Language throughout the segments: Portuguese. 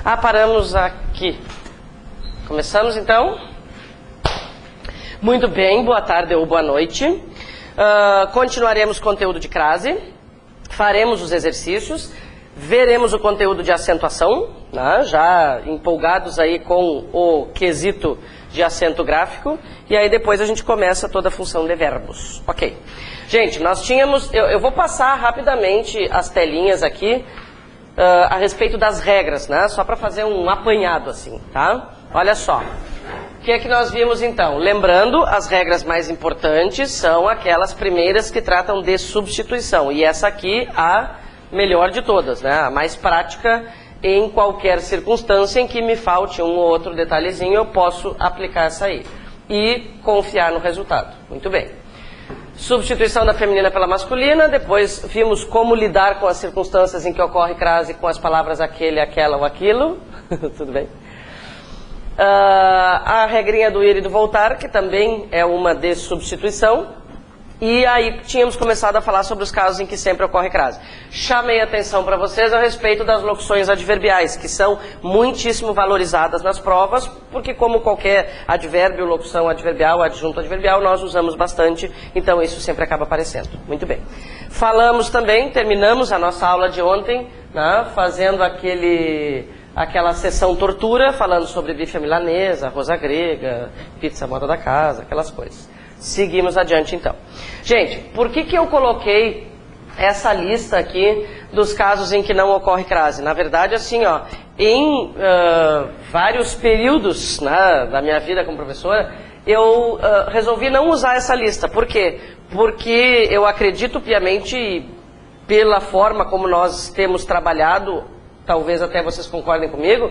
Paramos aqui. Começamos então? Muito bem, boa tarde ou boa noite. Continuaremos o conteúdo de crase, faremos os exercícios, veremos o conteúdo de acentuação, né? Já empolgados aí com o quesito de acento gráfico, e aí depois a gente começa toda a função de verbos. Ok. Gente, nós tínhamos... Eu vou passar rapidamente as telinhas aqui a respeito das regras, né? Só para fazer um apanhado assim, tá? Olha só. O que é que nós vimos então? Lembrando, as regras mais importantes são aquelas primeiras que tratam de substituição. E essa aqui, a melhor de todas, né? A mais prática em qualquer circunstância em que me falte um ou outro detalhezinho, eu posso aplicar essa aí. E confiar no resultado. Muito bem. Substituição da feminina pela masculina. Depois vimos como lidar com as circunstâncias em que ocorre crase com as palavras aquele, aquela ou aquilo. Tudo bem? A regrinha do ir e do voltar, que também é uma de substituição. E aí tínhamos começado a falar sobre os casos em que sempre ocorre crase. Chamei a atenção para vocês a respeito das locuções adverbiais, que são muitíssimo valorizadas nas provas, porque como qualquer advérbio, locução adverbial, adjunto adverbial, nós usamos bastante, então isso sempre acaba aparecendo. Muito bem. Falamos também, terminamos a nossa aula de ontem, né, fazendo aquela sessão tortura, falando sobre bife à milanesa, arroz à grega, pizza moda da casa, aquelas coisas. Seguimos adiante então. Gente, por que eu coloquei essa lista aqui dos casos em que não ocorre crase? Na verdade, assim, ó, em vários períodos, né, da minha vida como professora, eu resolvi não usar essa lista. Por quê? Porque eu acredito piamente, pela forma como nós temos trabalhado, talvez até vocês concordem comigo,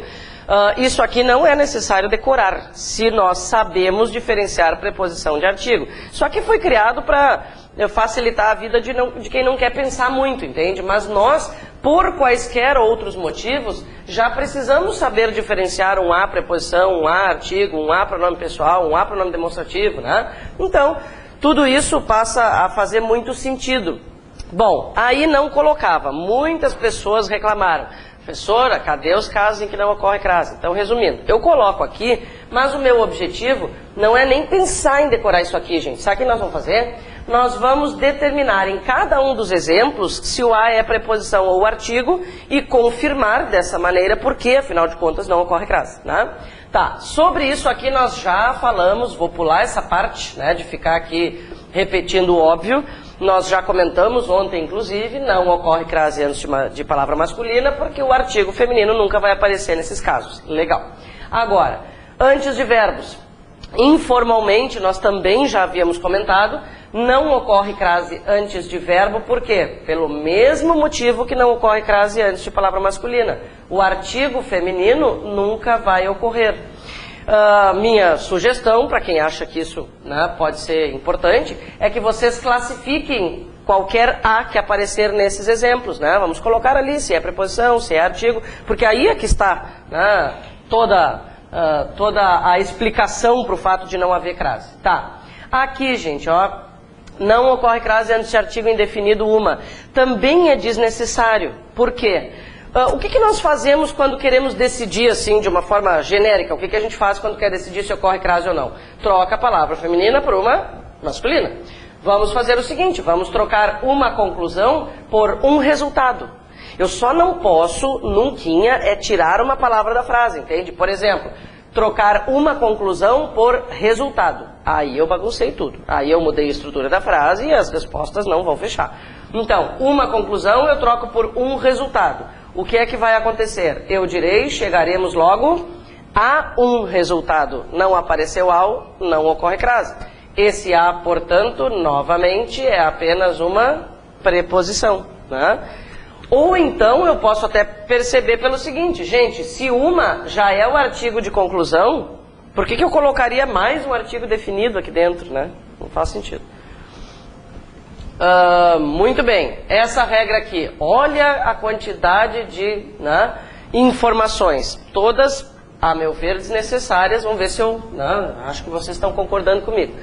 isso aqui não é necessário decorar, se nós sabemos diferenciar preposição de artigo. Isso aqui foi criado para facilitar a vida de quem não quer pensar muito, entende? Mas nós, por quaisquer outros motivos, já precisamos saber diferenciar um A preposição, um A artigo, um A pronome pessoal, um A pronome demonstrativo, né? Então, tudo isso passa a fazer muito sentido. Bom, aí não colocava. Muitas pessoas reclamaram. Professora, cadê os casos em que não ocorre crase? Então, resumindo, eu coloco aqui, mas o meu objetivo não é nem pensar em decorar isso aqui, gente. Sabe o que nós vamos fazer? Nós vamos determinar em cada um dos exemplos se o A é preposição ou artigo e confirmar dessa maneira porque, afinal de contas, não ocorre crase, né? Tá, sobre isso aqui nós já falamos, vou pular essa parte, né, de ficar aqui repetindo o óbvio. Nós já comentamos ontem, inclusive, não ocorre crase antes de palavra masculina, porque o artigo feminino nunca vai aparecer nesses casos. Legal. Agora, antes de verbos. Informalmente, nós também já havíamos comentado, não ocorre crase antes de verbo, por quê? Pelo mesmo motivo que não ocorre crase antes de palavra masculina. O artigo feminino nunca vai ocorrer. Minha sugestão, para quem acha que isso, né, pode ser importante, é que vocês classifiquem qualquer A que aparecer nesses exemplos, né? Vamos colocar ali se é preposição, se é artigo, porque aí é que está, né, toda a explicação para o fato de não haver crase. Tá. Aqui, gente, ó, não ocorre crase antes de artigo indefinido uma. Também é desnecessário. Por quê? O que nós fazemos quando queremos decidir, assim, de uma forma genérica? O que a gente faz quando quer decidir se ocorre crase ou não? Troca a palavra feminina por uma masculina. Vamos fazer o seguinte, vamos trocar uma conclusão por um resultado. Eu só não posso, nunquinha, tirar uma palavra da frase, entende? Por exemplo, trocar uma conclusão por resultado. Aí eu baguncei tudo. Aí eu mudei a estrutura da frase e as respostas não vão fechar. Então, uma conclusão eu troco por um resultado. O que é que vai acontecer? Eu direi, chegaremos logo a um resultado. Não apareceu ao, não ocorre crase. Esse a, portanto, novamente, é apenas uma preposição, né? Ou então eu posso até perceber pelo seguinte, gente, se uma já é o artigo de conclusão, por que eu colocaria mais um artigo definido aqui dentro, né? Não faz sentido. Muito bem, essa regra aqui, olha a quantidade de, né, informações, todas, a meu ver, desnecessárias. Vamos ver se eu, né, acho que vocês estão concordando comigo.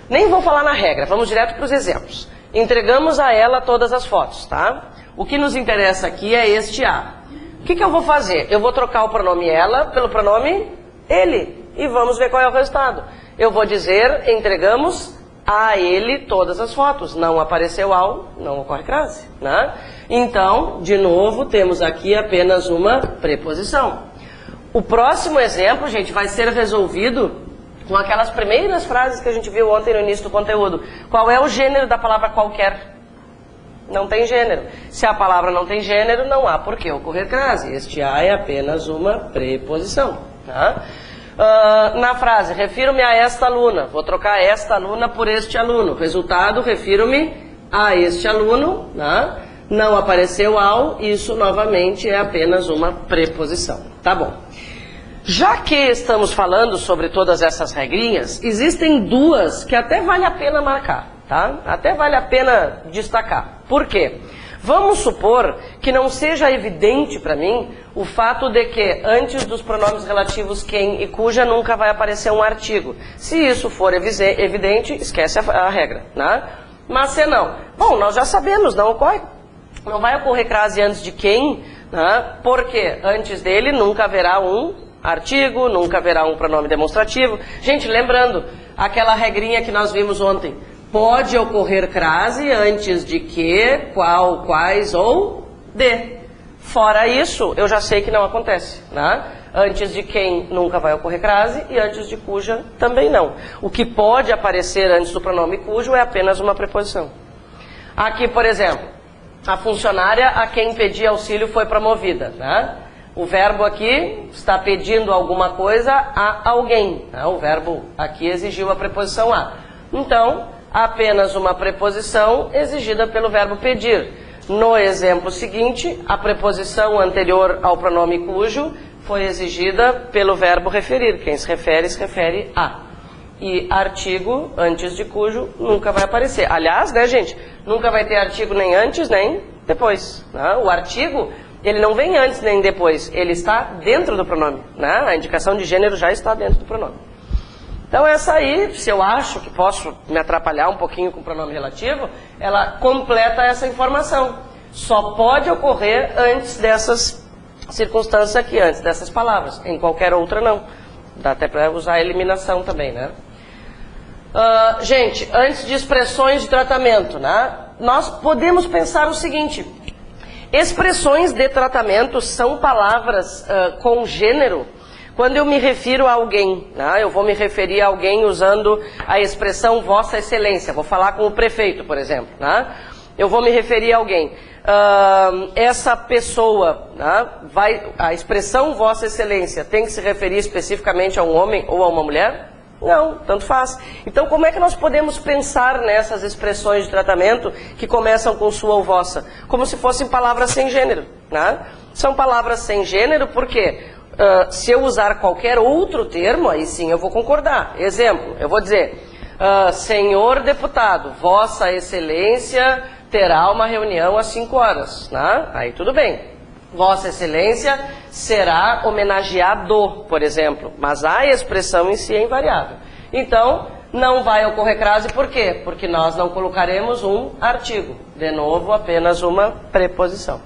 Nem vou falar na regra, vamos direto para os exemplos. Entregamos a ela todas as fotos, tá? O que nos interessa aqui é este A. O que eu vou fazer? Eu vou trocar o pronome ela pelo pronome ele. E vamos ver qual é o resultado. Eu vou dizer, entregamos a ele todas as fotos. Não apareceu ao, não ocorre crase, né? Então, de novo, temos aqui apenas uma preposição. O próximo exemplo, gente, vai ser resolvido com aquelas primeiras frases que a gente viu ontem no início do conteúdo. Qual é o gênero da palavra qualquer? Não tem gênero. Se a palavra não tem gênero, não há por que ocorrer crase. Este a é apenas uma preposição. Tá? Na frase, refiro-me a esta aluna. Vou trocar esta aluna por este aluno. Resultado, refiro-me a este aluno. Tá? Não apareceu ao, isso novamente é apenas uma preposição. Tá bom. Já que estamos falando sobre todas essas regrinhas, existem duas que até vale a pena marcar. Tá? Até vale a pena destacar. Por quê? Vamos supor que não seja evidente para mim o fato de que antes dos pronomes relativos quem e cuja nunca vai aparecer um artigo. Se isso for evidente, esquece a regra. Né? Mas se não, bom, nós já sabemos, não vai ocorrer crase antes de quem, né? Porque antes dele nunca haverá um artigo, nunca haverá um pronome demonstrativo. Gente, lembrando, aquela regrinha que nós vimos ontem. Pode ocorrer crase antes de que, qual, quais ou de. Fora isso, eu já sei que não acontece. Né? Antes de quem nunca vai ocorrer crase e antes de cuja também não. O que pode aparecer antes do pronome cujo é apenas uma preposição. Aqui, por exemplo, a funcionária a quem pedi auxílio foi promovida. Né? O verbo aqui está pedindo alguma coisa a alguém. Né? O verbo aqui exigiu a preposição a. Então, apenas uma preposição exigida pelo verbo pedir. No exemplo seguinte, a preposição anterior ao pronome cujo foi exigida pelo verbo referir. Quem se refere a. E artigo antes de cujo nunca vai aparecer. Aliás, né, gente, nunca vai ter artigo nem antes nem depois. Né? O artigo, ele não vem antes nem depois, ele está dentro do pronome. Né? A indicação de gênero já está dentro do pronome. Então essa aí, se eu acho que posso me atrapalhar um pouquinho com o pronome relativo, ela completa essa informação. Só pode ocorrer antes dessas circunstâncias aqui, antes dessas palavras. Em qualquer outra não. Dá até para usar a eliminação também, né? Gente, antes de expressões de tratamento, né? Nós podemos pensar o seguinte. Expressões de tratamento são palavras com gênero. Quando eu me refiro a alguém, né, eu vou me referir a alguém usando a expressão Vossa Excelência. Vou falar com o prefeito, por exemplo. Né? Eu vou me referir a alguém. Essa pessoa, né, a expressão Vossa Excelência tem que se referir especificamente a um homem ou a uma mulher? Não, tanto faz. Então, como é que nós podemos pensar nessas expressões de tratamento que começam com sua ou vossa? Como se fossem palavras sem gênero. Né? São palavras sem gênero porque... se eu usar qualquer outro termo, aí sim eu vou concordar. Exemplo, eu vou dizer, senhor deputado, Vossa Excelência terá uma reunião às 5 horas. Né? Aí tudo bem. Vossa Excelência será homenageado, por exemplo. Mas a expressão em si é invariável. Então, não vai ocorrer crase, por quê? Porque nós não colocaremos um artigo. De novo, apenas uma preposição.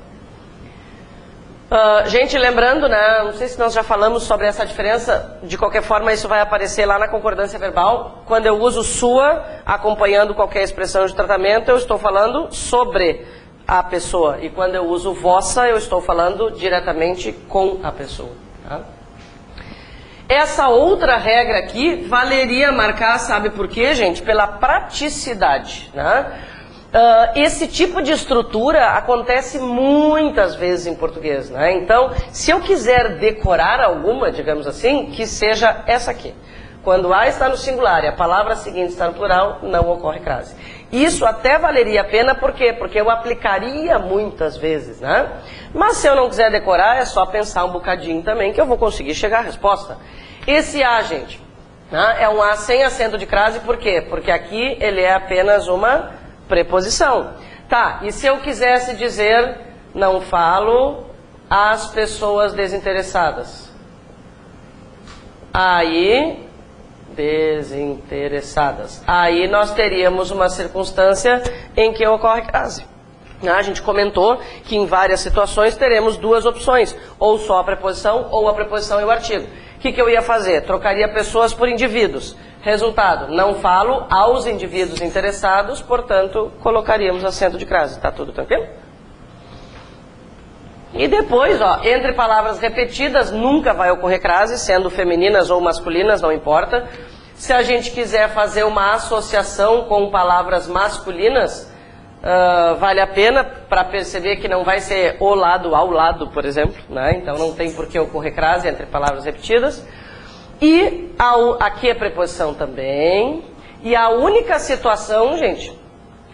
Gente, lembrando, né, não sei se nós já falamos sobre essa diferença, de qualquer forma isso vai aparecer lá na concordância verbal. Quando eu uso sua, acompanhando qualquer expressão de tratamento, eu estou falando sobre a pessoa. E quando eu uso vossa, eu estou falando diretamente com a pessoa. Tá? Essa outra regra aqui valeria marcar, sabe por quê, gente? Pela praticidade, né? Esse tipo de estrutura acontece muitas vezes em português, né? Então, se eu quiser decorar alguma, digamos assim, que seja essa aqui. Quando a está no singular e a palavra seguinte está no plural, não ocorre crase. Isso até valeria a pena, por quê? Porque eu aplicaria muitas vezes, né? Mas se eu não quiser decorar, é só pensar um bocadinho também que eu vou conseguir chegar à resposta. Esse a, gente, né, é um a sem acento de crase, por quê? Porque aqui ele é apenas uma preposição. Tá, e se eu quisesse dizer, não falo às pessoas desinteressadas? Aí, desinteressadas. Aí nós teríamos uma circunstância em que ocorre crase. A gente comentou que em várias situações teremos duas opções, ou só a preposição ou a preposição e o artigo. O que eu ia fazer? Trocaria pessoas por indivíduos. Resultado, não falo aos indivíduos interessados, portanto, colocaríamos acento de crase. Tá tudo tranquilo? E depois, ó, entre palavras repetidas, nunca vai ocorrer crase, sendo femininas ou masculinas, não importa. Se a gente quiser fazer uma associação com palavras masculinas, vale a pena para perceber que não vai ser o lado ao lado, por exemplo, né? Então não tem por que ocorrer crase entre palavras repetidas. E aqui é preposição também. E a única situação, gente,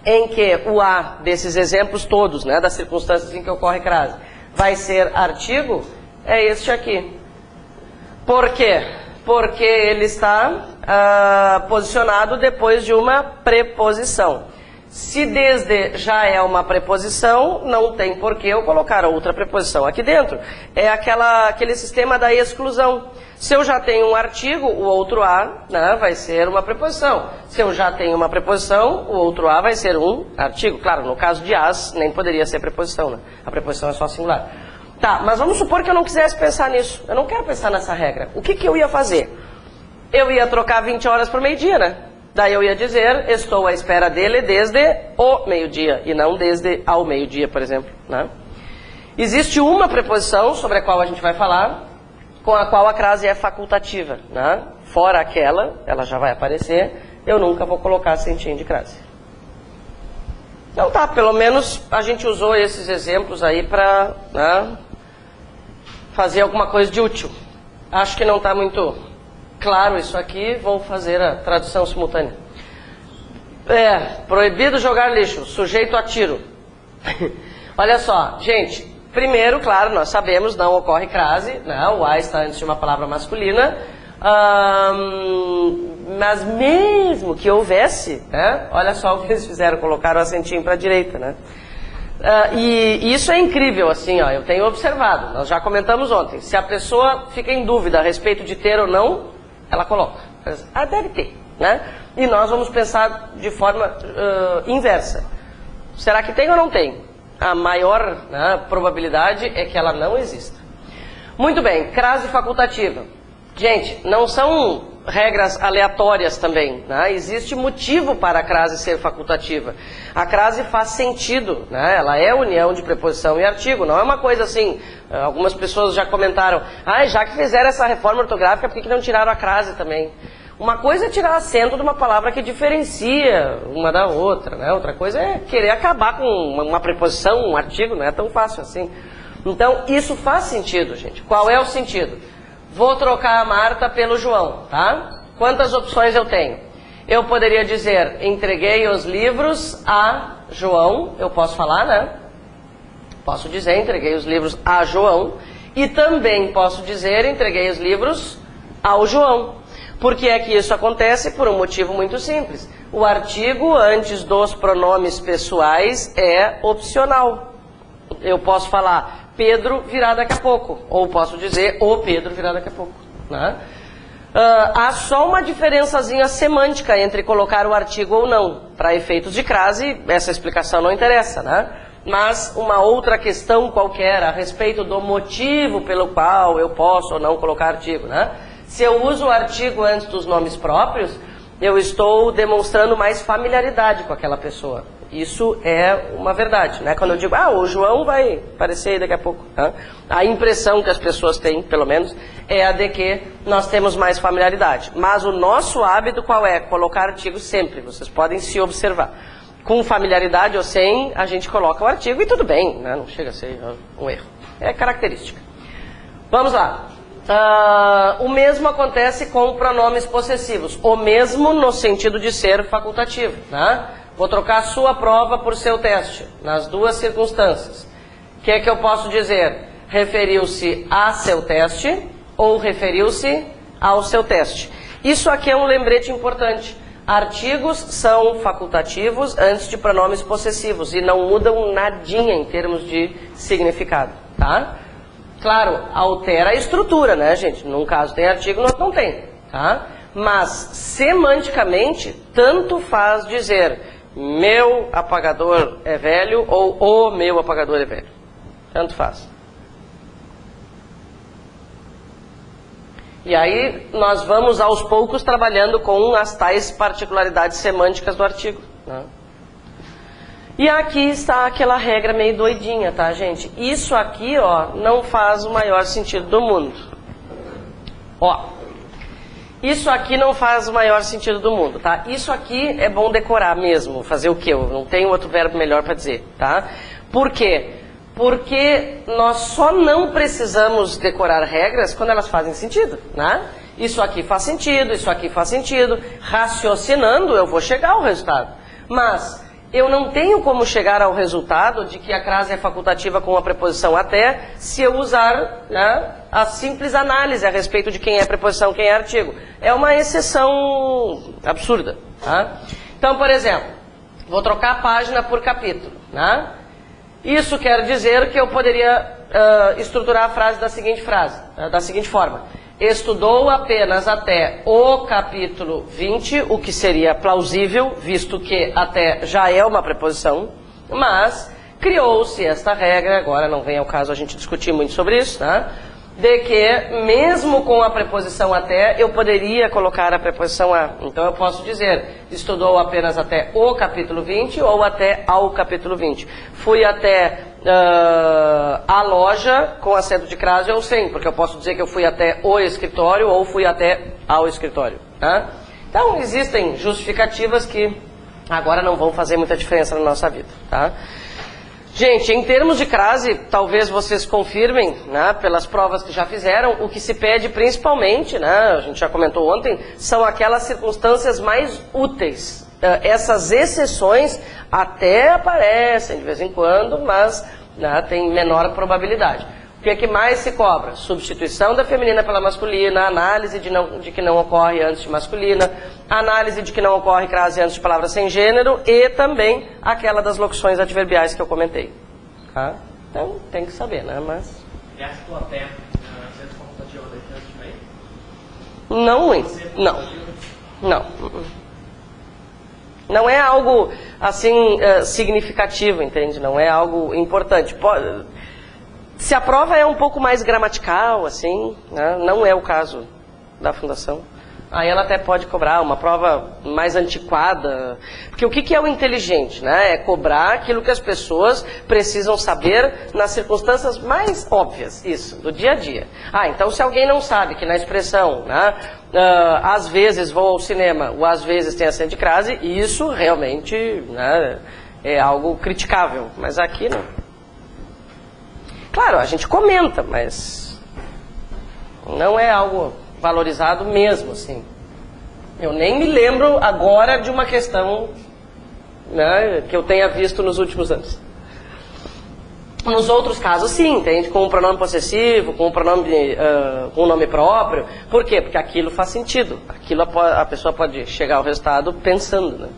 em que o a desses exemplos todos, né, das circunstâncias em que ocorre crase, vai ser artigo, é este aqui. Por quê? Porque ele está posicionado depois de uma preposição. Se desde já é uma preposição, não tem por que eu colocar outra preposição aqui dentro. É aquele sistema da exclusão. Se eu já tenho um artigo, o outro a, né, vai ser uma preposição. Se eu já tenho uma preposição, o outro a vai ser um artigo. Claro, no caso de as, nem poderia ser preposição, né? A preposição é só singular. Tá, mas vamos supor que eu não quisesse pensar nisso. Eu não quero pensar nessa regra. O que eu ia fazer? Eu ia trocar 20 horas por meio-dia, né? Daí eu ia dizer, estou à espera dele desde o meio-dia, e não desde ao meio-dia, por exemplo, né? Existe uma preposição sobre a qual a gente vai falar, com a qual a crase é facultativa, né? Fora aquela, ela já vai aparecer, eu nunca vou colocar acentinho de crase. Então tá, pelo menos a gente usou esses exemplos aí para, né, fazer alguma coisa de útil. Acho que não está muito claro isso aqui, vou fazer a tradução simultânea. Proibido jogar lixo, sujeito a tiro. Olha só, gente, primeiro, claro, nós sabemos, não ocorre crase, né? O a está antes de uma palavra masculina, mas mesmo que houvesse, né? Olha só o que eles fizeram, colocaram o acentinho para a direita, né? E isso é incrível, assim, ó, eu tenho observado, nós já comentamos ontem, se a pessoa fica em dúvida a respeito de ter ou não, ela coloca, deve ter, né? E nós vamos pensar de forma inversa. Será que tem ou não tem? A maior, né, probabilidade é que ela não exista. Muito bem, crase facultativa. Gente, não são regras aleatórias também, né? Existe motivo para a crase ser facultativa. A crase faz sentido, né? Ela é união de preposição e artigo, não é uma coisa assim, algumas pessoas já comentaram, já que fizeram essa reforma ortográfica, por que não tiraram a crase também? Uma coisa é tirar acento de uma palavra que diferencia uma da outra, né? Outra coisa é querer acabar com uma preposição, um artigo, não é tão fácil assim. Então, isso faz sentido, gente. Qual é o sentido? Vou trocar a Marta pelo João, tá? Quantas opções eu tenho? Eu poderia dizer, entreguei os livros a João, eu posso falar, né? Posso dizer, entreguei os livros a João, e também posso dizer, entreguei os livros ao João. Por que é que isso acontece? Por um motivo muito simples. O artigo antes dos pronomes pessoais é opcional. Eu posso falar Pedro virá daqui a pouco, ou posso dizer o Pedro virá daqui a pouco, né? Há só uma diferençazinha semântica entre colocar o artigo ou não. Para efeitos de crase, essa explicação não interessa, né? Mas uma outra questão qualquer a respeito do motivo pelo qual eu posso ou não colocar artigo, né? Se eu uso o artigo antes dos nomes próprios, eu estou demonstrando mais familiaridade com aquela pessoa. Isso é uma verdade, né? Quando eu digo, o João vai aparecer aí daqui a pouco, né? A impressão que as pessoas têm, pelo menos, é a de que nós temos mais familiaridade. Mas o nosso hábito qual é? Colocar artigo sempre, vocês podem se observar. Com familiaridade ou sem, a gente coloca o artigo e tudo bem, né? Não chega a ser um erro. É característica. Vamos lá. O mesmo acontece com pronomes possessivos. O mesmo no sentido de ser facultativo, né? Vou trocar sua prova por seu teste, nas duas circunstâncias. O que é que eu posso dizer? Referiu-se a seu teste ou referiu-se ao seu teste. Isso aqui é um lembrete importante. Artigos são facultativos antes de pronomes possessivos e não mudam nadinha em termos de significado, tá? Claro, altera a estrutura, né, gente? Num caso tem artigo, no outro não tem, tá? Mas, semanticamente, tanto faz dizer meu apagador é velho ou o meu apagador é velho. Tanto faz. E aí nós vamos aos poucos trabalhando com as tais particularidades semânticas do artigo, né? E aqui está aquela regra meio doidinha, tá, gente? Isso aqui, ó, não faz o maior sentido do mundo. Ó, isso aqui não faz o maior sentido do mundo, tá? Isso aqui é bom decorar mesmo, fazer o quê? Eu não tenho outro verbo melhor para dizer, tá? Por quê? Porque nós só não precisamos decorar regras quando elas fazem sentido, né? Isso aqui faz sentido, isso aqui faz sentido. Raciocinando, eu vou chegar ao resultado. Mas eu não tenho como chegar ao resultado de que a crase é facultativa com a preposição até se eu usar, né, a simples análise a respeito de quem é preposição, quem é artigo. É uma exceção absurda, tá? Então, por exemplo, vou trocar a página por capítulo, né? Isso quer dizer que eu poderia estruturar a frase da seguinte forma. Estudou apenas até o capítulo 20, o que seria plausível, visto que até já é uma preposição, mas criou-se esta regra, agora não vem ao caso a gente discutir muito sobre isso, tá? De que mesmo com a preposição até, eu poderia colocar a preposição a. Então eu posso dizer, estudou apenas até o capítulo 20 ou até ao capítulo 20. Fui até a loja com acento de crase ou sem, porque eu posso dizer que eu fui até o escritório ou fui até ao escritório, tá? Então existem justificativas que agora não vão fazer muita diferença na nossa vida, tá? Gente, em termos de crase, talvez vocês confirmem, né, pelas provas que já fizeram, o que se pede principalmente, né, a gente já comentou ontem, são aquelas circunstâncias mais úteis. Essas exceções até aparecem de vez em quando, mas, né, tem menor probabilidade. O que é que mais se cobra? Substituição da feminina pela masculina, análise de que não ocorre antes de masculina, análise de que não ocorre crase antes de palavra sem gênero e também aquela das locuções adverbiais que eu comentei. Tá? Então, tem que saber, né? Mas... E acho que o até sendo facultativa deixando de meio? Não muito. Não. Não. Não é algo, assim, significativo, entende? Não é algo importante. Se a prova é um pouco mais gramatical, assim, né, não é o caso da fundação, aí ela até pode cobrar uma prova mais antiquada. Porque o que é o inteligente, né? É cobrar aquilo que as pessoas precisam saber nas circunstâncias mais óbvias, isso, do dia a dia. Então se alguém não sabe que na expressão, né, às vezes vou ao cinema, o às vezes tem acento de crase, isso realmente, né, é algo criticável, mas aqui não. Claro, a gente comenta, mas não é algo valorizado mesmo, assim. Eu nem me lembro agora de uma questão, né, que eu tenha visto nos últimos anos. Nos outros casos, sim, entende? Com um pronome possessivo, com um pronome, com um nome próprio. Por quê? Porque aquilo faz sentido. Aquilo a pessoa pode chegar ao resultado pensando, né?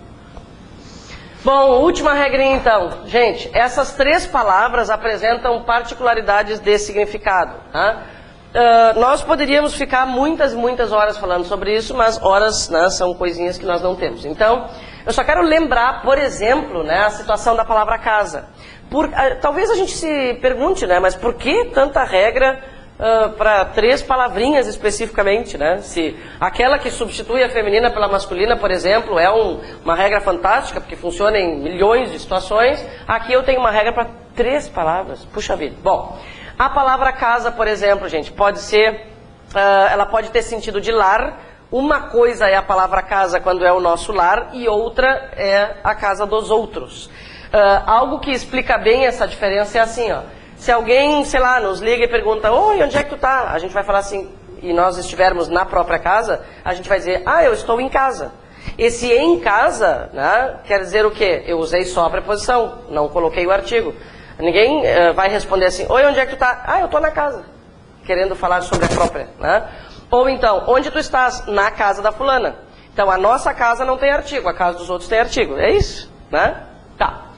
Bom, última regrinha então. Gente, essas três palavras apresentam particularidades de significado, tá? Nós poderíamos ficar muitas horas falando sobre isso, mas horas, né, são coisinhas que nós não temos. Então, eu só quero lembrar, por exemplo, né, a situação da palavra casa. Talvez a gente se pergunte, né, mas por que tanta regra para três palavrinhas especificamente, né? Se aquela que substitui a feminina pela masculina, por exemplo, é uma regra fantástica, porque funciona em milhões de situações, aqui eu tenho uma regra para três palavras. Puxa vida. Bom, a palavra casa, por exemplo, gente, pode ser, ela pode ter sentido de lar. Uma coisa é a palavra casa quando é o nosso lar e outra é a casa dos outros. Algo que explica bem essa diferença é assim, ó. Se alguém, sei lá, nos liga e pergunta, oi, onde é que tu tá? A gente vai falar assim, e nós estivermos na própria casa, a gente vai dizer, eu estou em casa. Esse em casa, né, quer dizer o quê? Eu usei só a preposição, não coloquei o artigo. Ninguém vai responder assim, oi, onde é que tu tá? Eu estou na casa. Querendo falar sobre a própria, né? Ou então, onde tu estás? Na casa da fulana. Então, a nossa casa não tem artigo, a casa dos outros tem artigo. É isso, né? Tá.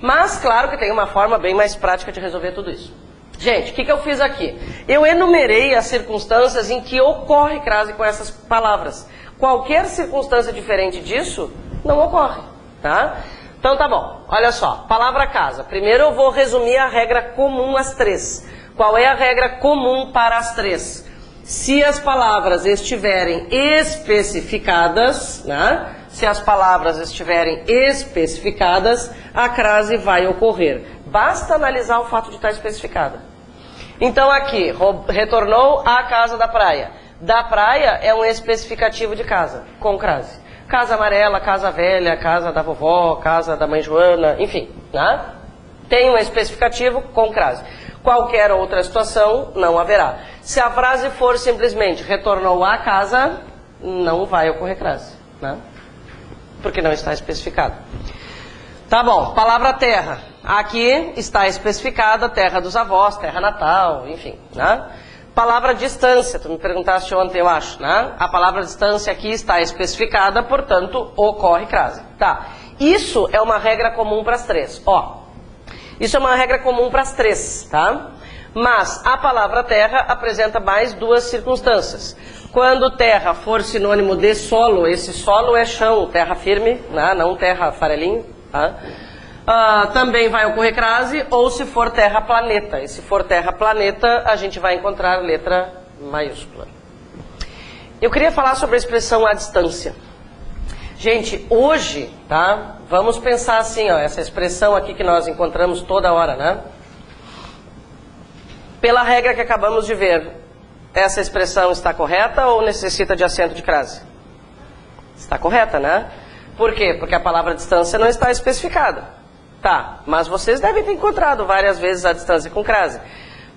Mas, claro que tem uma forma bem mais prática de resolver tudo isso. Gente, o que eu fiz aqui? Eu enumerei as circunstâncias em que ocorre crase com essas palavras. Qualquer circunstância diferente disso, não ocorre, tá? Então tá bom, olha só, palavra casa. Primeiro eu vou resumir a regra comum às três. Qual é a regra comum para as três? Se as palavras estiverem especificadas, né? Se as palavras estiverem especificadas, a crase vai ocorrer. Basta analisar o fato de estar especificada. Então aqui, retornou à casa da praia. Da praia é um especificativo de casa, com crase. Casa amarela, casa velha, casa da vovó, casa da mãe Joana, enfim, né? Tem um especificativo com crase. Qualquer outra situação não haverá. Se a frase for simplesmente retornou à casa, não vai ocorrer crase, né? Porque não está especificado. Tá bom, palavra terra. Aqui está especificada terra dos avós, terra natal, enfim, né? Palavra distância, tu me perguntaste ontem, eu acho, né? A palavra distância aqui está especificada, portanto, ocorre crase. Tá, isso é uma regra comum para as três, ó. Isso é uma regra comum para as três, tá? Mas a palavra terra apresenta mais duas circunstâncias. Quando terra for sinônimo de solo, esse solo é chão, terra firme, né? Não terra farelinho, tá? Também vai ocorrer crase, ou se for terra planeta. E se for terra planeta, a gente vai encontrar letra maiúscula. Eu queria falar sobre a expressão à distância. Gente, hoje, tá? Vamos pensar assim, ó, essa expressão aqui que nós encontramos toda hora, né? Pela regra que acabamos de ver, essa expressão está correta ou necessita de acento de crase? Está correta, né? Por quê? Porque a palavra distância não está especificada. Tá, mas vocês devem ter encontrado várias vezes a distância com crase.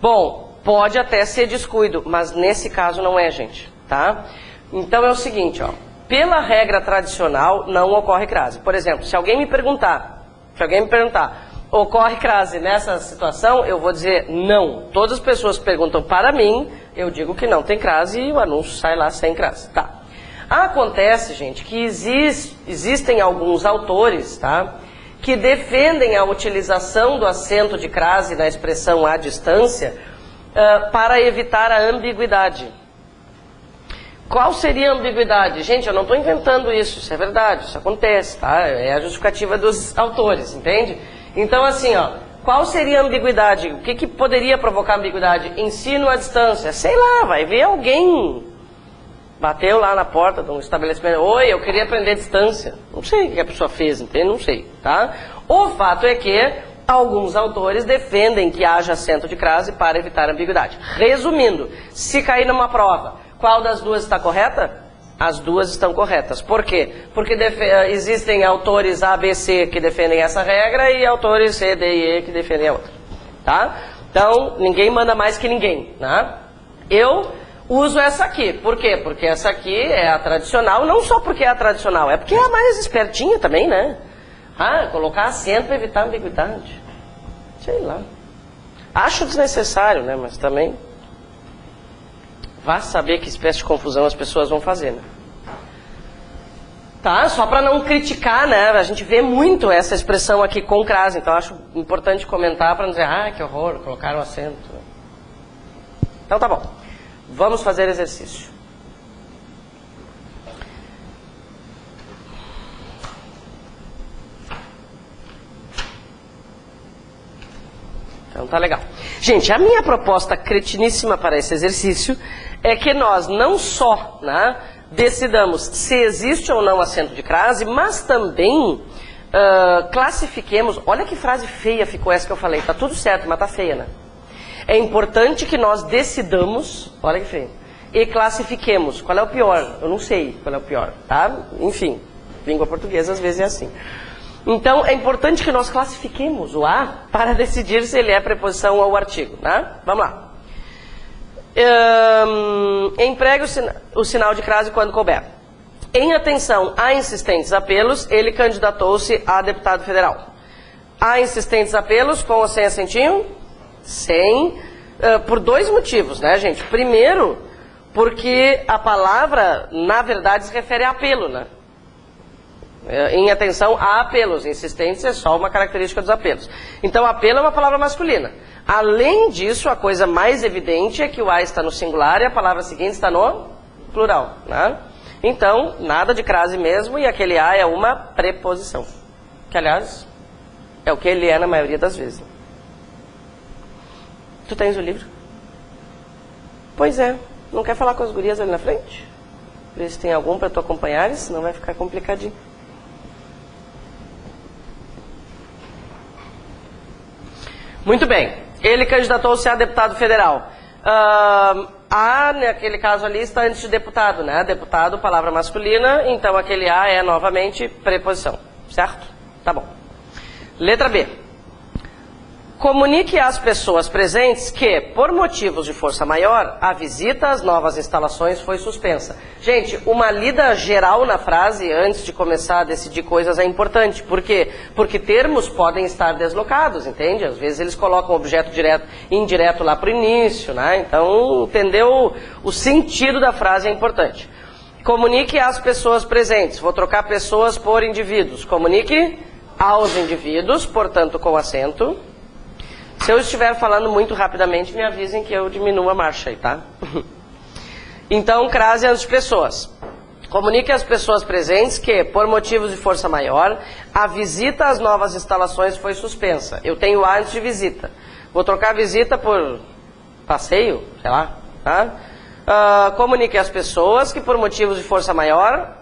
Bom, pode até ser descuido, mas nesse caso não é, gente, tá? Então é o seguinte, ó. Pela regra tradicional, não ocorre crase. Por exemplo, se alguém me perguntar, ocorre crase nessa situação, eu vou dizer não. Todas as pessoas que perguntam para mim, eu digo que não tem crase e o anúncio sai lá sem crase, tá? Acontece, gente, que existem alguns autores, tá? Que defendem a utilização do acento de crase na expressão à distância para evitar a ambiguidade. Qual seria a ambiguidade? Gente, eu não estou inventando isso é verdade, isso acontece, tá? É a justificativa dos autores, entende? Então, assim, ó, qual seria a ambiguidade? O que poderia provocar ambiguidade? Ensino à distância. Sei lá, vai ver alguém bateu lá na porta de um estabelecimento. Oi, eu queria aprender a distância. Não sei o que a pessoa fez, entende? Não sei, tá? O fato é que alguns autores defendem que haja acento de crase para evitar ambiguidade. Resumindo, se cair numa prova, qual das duas está correta? As duas estão corretas. Por quê? Porque existem autores A, B, C que defendem essa regra e autores C, D e E que defendem a outra, tá? Então, ninguém manda mais que ninguém, né? Eu uso essa aqui. Por quê? Porque essa aqui é a tradicional, não só porque é a tradicional, é porque é a mais espertinha também, né? Colocar acento para evitar ambiguidade. Sei lá. Acho desnecessário, né? Mas também vá saber que espécie de confusão as pessoas vão fazer, né? Tá? Só para não criticar, né? A gente vê muito essa expressão aqui com crase, então acho importante comentar para não dizer, que horror, colocaram acento. Então tá bom. Vamos fazer exercício. Então tá legal. Gente, a minha proposta cretiníssima para esse exercício é que nós não só, né, decidamos se existe ou não acento de crase, mas também classifiquemos. Olha que frase feia ficou essa que eu falei. Tá tudo certo, mas tá feia, né? É importante que nós decidamos, olha que feio, e classifiquemos. Qual é o pior? Eu não sei qual é o pior, tá? Enfim, língua portuguesa às vezes é assim. Então, é importante que nós classifiquemos o A para decidir se ele é preposição ou artigo, né? Vamos lá. Empregue o sinal de crase quando couber. Em atenção a insistentes apelos, ele candidatou-se a deputado federal. Há insistentes apelos com ou sem acentinho? Sem, por dois motivos, né, gente? Primeiro, porque a palavra, na verdade, se refere a apelo, né? Em atenção a apelos, insistentes é só uma característica dos apelos. Então, apelo é uma palavra masculina. Além disso, a coisa mais evidente é que o A está no singular e a palavra seguinte está no plural, né? Então, nada de crase mesmo e aquele A é uma preposição. Que, aliás, é o que ele é na maioria das vezes. Tu tens o livro? Pois é. Não quer falar com as gurias ali na frente? Ver se tem algum para tu acompanhar, senão vai ficar complicadinho. Muito bem. Ele candidatou-se a deputado federal. A, naquele caso ali, está antes de deputado, né? Deputado, palavra masculina, então aquele A é novamente preposição, certo? Tá bom. Letra B. Comunique às pessoas presentes que, por motivos de força maior, a visita às novas instalações foi suspensa. Gente, uma lida geral na frase antes de começar a decidir coisas é importante. Por quê? Porque termos podem estar deslocados, entende? Às vezes eles colocam objeto direto e indireto lá para o início, né? Então, entender o sentido da frase é importante. Comunique às pessoas presentes. Vou trocar pessoas por indivíduos. Comunique aos indivíduos, portanto, com acento. Se eu estiver falando muito rapidamente, me avisem que eu diminuo a marcha aí, tá? Então, crase as pessoas. Comunique às pessoas presentes que, por motivos de força maior, a visita às novas instalações foi suspensa. Eu tenho A antes de visita. Vou trocar visita por passeio, sei lá, tá? Comunique às pessoas que, por motivos de força maior,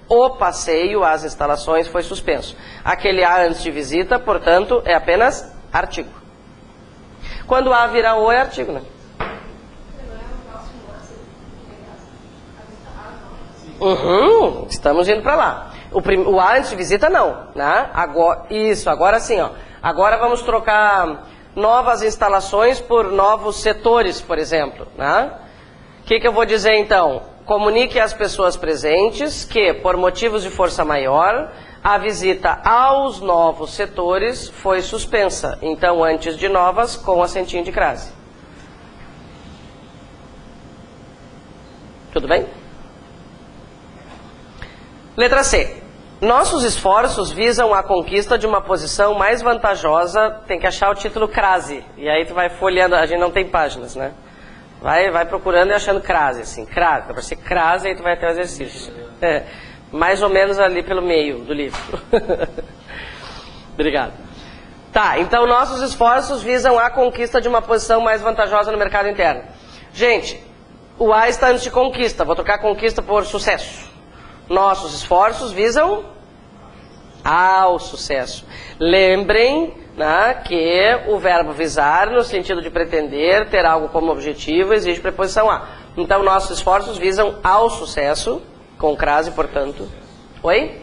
o passeio às instalações foi suspenso. Aquele A antes de visita, portanto, é apenas artigo. Quando A virar O é artigo, né? Estamos indo para lá. O A antes de visita não, né? Agora sim, ó. Agora vamos trocar novas instalações por novos setores, por exemplo, né? O que eu vou dizer então? Comunique às pessoas presentes que, por motivos de força maior, a visita aos novos setores foi suspensa. Então, antes de novas, com acentinho de crase. Tudo bem? Letra C. Nossos esforços visam a conquista de uma posição mais vantajosa. Tem que achar o título crase. E aí tu vai folheando. A gente não tem páginas, né? Vai procurando e achando crase, assim. Crase. Para ser crase, aí tu vai ter o exercício. Mais ou menos ali pelo meio do livro. Obrigado. Tá, então nossos esforços visam a conquista de uma posição mais vantajosa no mercado interno. Gente, o A está antes de conquista. Vou trocar conquista por sucesso. Nossos esforços visam ao sucesso. Lembrem, né, que o verbo visar, no sentido de pretender, ter algo como objetivo, exige preposição A. Então, nossos esforços visam ao sucesso. Com crase, portanto. Oi?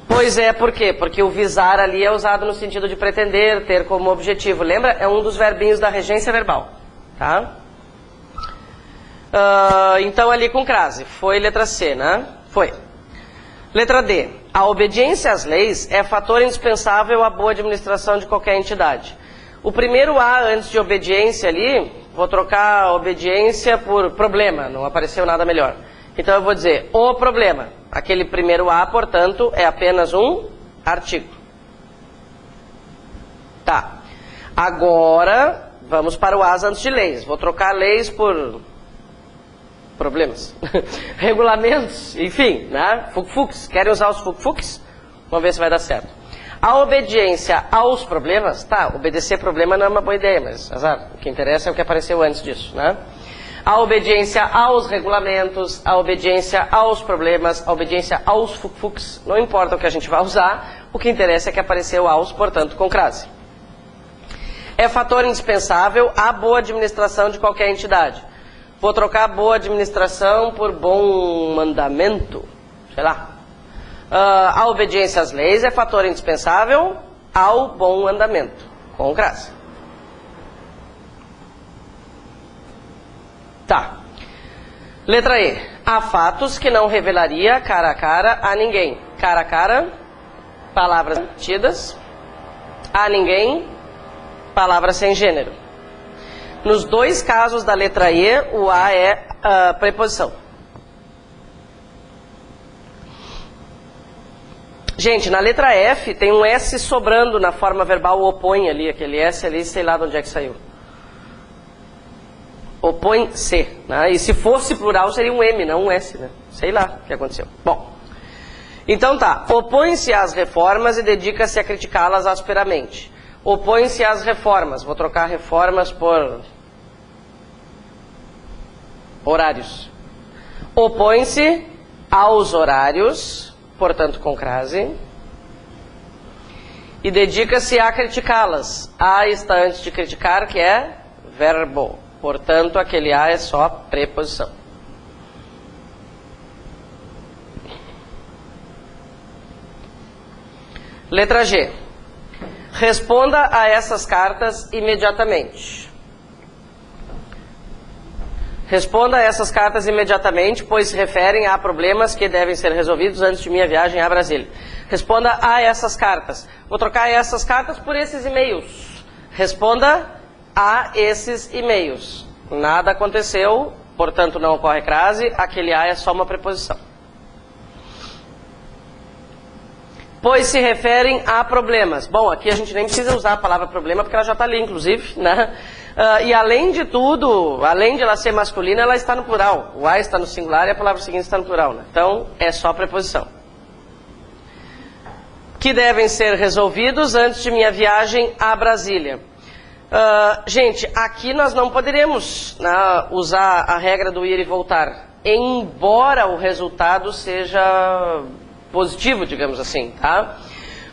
Pois é, por quê? Porque o visar ali é usado no sentido de pretender, ter como objetivo. Lembra? É um dos verbinhos da regência verbal. Tá? Então, ali com crase. Foi letra C, né? Foi. Letra D. A obediência às leis é fator indispensável à boa administração de qualquer entidade. O primeiro A antes de obediência ali, vou trocar obediência por problema. Não apareceu nada melhor. Então eu vou dizer, o problema. Aquele primeiro A, portanto, é apenas um artigo. Tá. Agora, vamos para o As antes de leis. Vou trocar leis por problemas. Regulamentos, enfim, né? Fuc-fucs. Querem usar os fuc-fucs? Vamos ver se vai dar certo. A obediência aos problemas, tá, obedecer problema não é uma boa ideia, mas azar, o que interessa é o que apareceu antes disso, né? A obediência aos regulamentos, a obediência aos problemas, a obediência aos fuc-fucs, não importa o que a gente vai usar, o que interessa é que apareceu aos, portanto, com crase. É fator indispensável à boa administração de qualquer entidade. Vou trocar boa administração por bom mandamento, sei lá. A obediência às leis é fator indispensável ao bom andamento, com crase. Tá. Letra E. Há fatos que não revelaria cara a cara a ninguém. Cara a cara, palavras tidas. A ninguém, palavras sem gênero. Nos dois casos da letra E, o A é a preposição. Gente, na letra F tem um S sobrando na forma verbal opõe ali. Aquele S ali, sei lá de onde é que saiu. Opõe-se, né? E se fosse plural seria um M, não um S, né? Sei lá o que aconteceu. Bom, Então tá, opõe-se às reformas e dedica-se a criticá-las asperamente. Opõe-se às reformas, vou trocar reformas por horários. Opõe-se aos horários, portanto com crase, e dedica-se a criticá-las. A está antes de criticar, que é verbo. Portanto, aquele a é só preposição. Letra G. Responda a essas cartas imediatamente. Responda a essas cartas imediatamente, pois se referem a problemas que devem ser resolvidos antes de minha viagem a Brasília. Responda a essas cartas. Vou trocar essas cartas por esses e-mails. Responda a esses e-mails. Nada aconteceu, portanto não ocorre crase, aquele a é só uma preposição. Pois se referem a problemas. Bom, aqui a gente nem precisa usar a palavra problema, porque ela já está ali, inclusive, né? E além de tudo, além de ela ser masculina, ela está no plural. O a está no singular e a palavra seguinte está no plural, né? Então, é só preposição. Que devem ser resolvidos antes de minha viagem a Brasília. Gente, aqui nós não poderemos, né, usar a regra do ir e voltar, embora o resultado seja positivo, digamos assim, tá?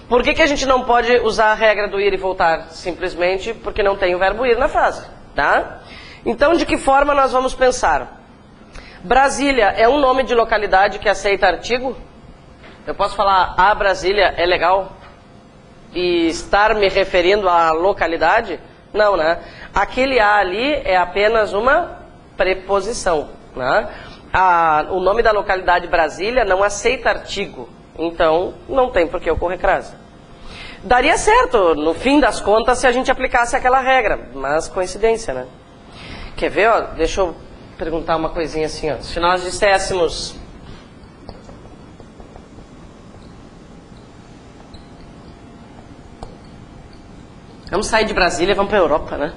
Por que a gente não pode usar a regra do ir e voltar? Simplesmente porque não tem o verbo ir na frase, tá? Então, de que forma nós vamos pensar? Brasília é um nome de localidade que aceita artigo? Eu posso falar a Brasília é legal? E estar me referindo à localidade? Não, né? Aquele a ali é apenas uma preposição, né? O nome da localidade Brasília não aceita artigo, então não tem por que ocorrer crase. Daria certo, no fim das contas, se a gente aplicasse aquela regra, mas coincidência, né? Quer ver, ó? Deixa eu perguntar uma coisinha assim, ó. Se nós disséssemos... Vamos sair de Brasília e vamos para a Europa, né?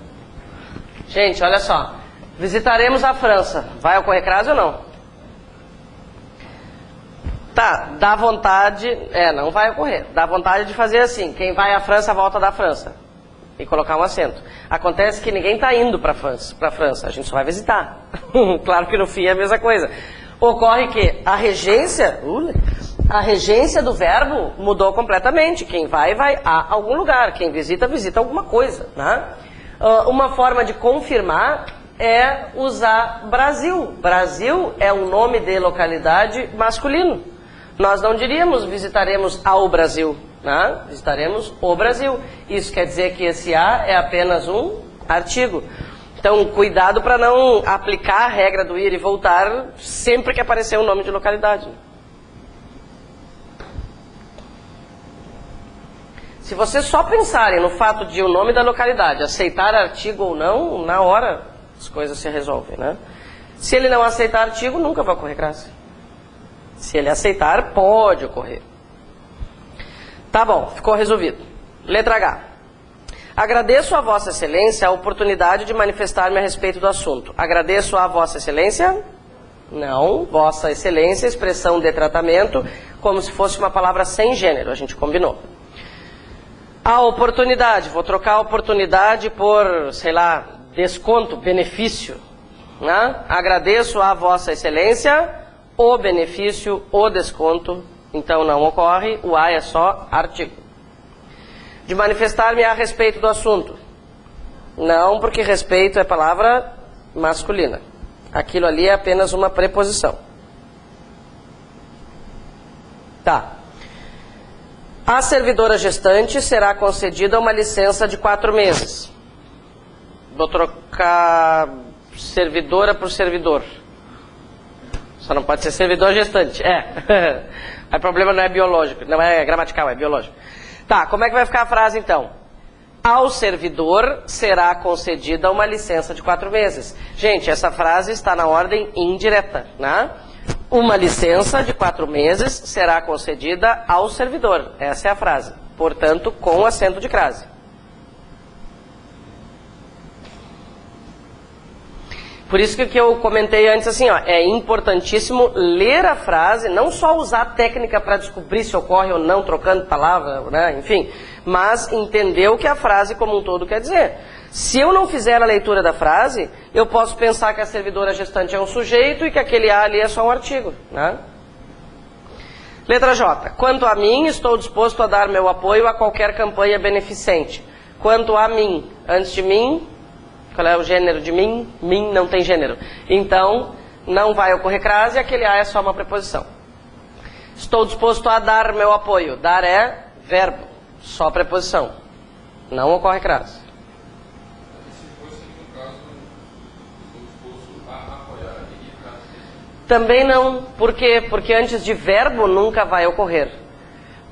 Gente, olha só. Visitaremos a França. Vai ocorrer crase ou não? Tá, dá vontade... não vai ocorrer. Dá vontade de fazer assim. Quem vai à França, volta da França. E colocar um acento. Acontece que ninguém está indo para a França. A gente só vai visitar. Claro que no fim é a mesma coisa. Ocorre que a regência do verbo mudou completamente. Quem vai, vai a algum lugar. Quem visita, visita alguma coisa, né? Uma forma de confirmar é usar Brasil. Brasil é um nome de localidade masculino. Nós não diríamos visitaremos ao Brasil, né? Visitaremos o Brasil. Isso quer dizer que esse a é apenas um artigo. Então, cuidado para não aplicar a regra do ir e voltar sempre que aparecer um nome de localidade. Se vocês só pensarem no fato de o nome da localidade aceitar artigo ou não, na hora as coisas se resolvem, né? Se ele não aceitar artigo, nunca vai ocorrer crase. Se ele aceitar, pode ocorrer. Tá bom, ficou resolvido. Letra H. Agradeço a Vossa Excelência a oportunidade de manifestar-me a respeito do assunto. Agradeço a Vossa Excelência? Não. Vossa Excelência, expressão de tratamento, como se fosse uma palavra sem gênero, a gente combinou. A oportunidade, vou trocar a oportunidade por, sei lá, desconto, benefício, né? Agradeço a Vossa Excelência o benefício, o desconto, então não ocorre, o a é só artigo. De manifestar-me a respeito do assunto. Não, porque respeito é palavra masculina. Aquilo ali é apenas uma preposição. Tá. A servidora gestante será concedida uma licença de 4 meses. Vou trocar servidora por servidor. Só não pode ser servidor gestante. O problema não é biológico, não é gramatical, é biológico. Tá, como é que vai ficar a frase então? Ao servidor será concedida uma licença de 4 meses. Gente, essa frase está na ordem indireta, né? Uma licença de 4 meses será concedida ao servidor. Essa é a frase. Portanto, com acento de crase. Por isso que eu comentei antes assim, ó, é importantíssimo ler a frase, não só usar a técnica para descobrir se ocorre ou não, trocando palavra, né, enfim, mas entender o que a frase como um todo quer dizer. Se eu não fizer a leitura da frase, eu posso pensar que a servidora gestante é um sujeito e que aquele A ali é só um artigo, né? Letra J. Quanto a mim, estou disposto a dar meu apoio a qualquer campanha beneficente. Quanto a mim, antes de mim, qual é o gênero de mim? Mim não tem gênero. Então, não vai ocorrer crase e aquele A é só uma preposição. Estou disposto a dar meu apoio. Dar é verbo, só preposição. Não ocorre crase. Também não. Por quê? Porque antes de verbo nunca vai ocorrer.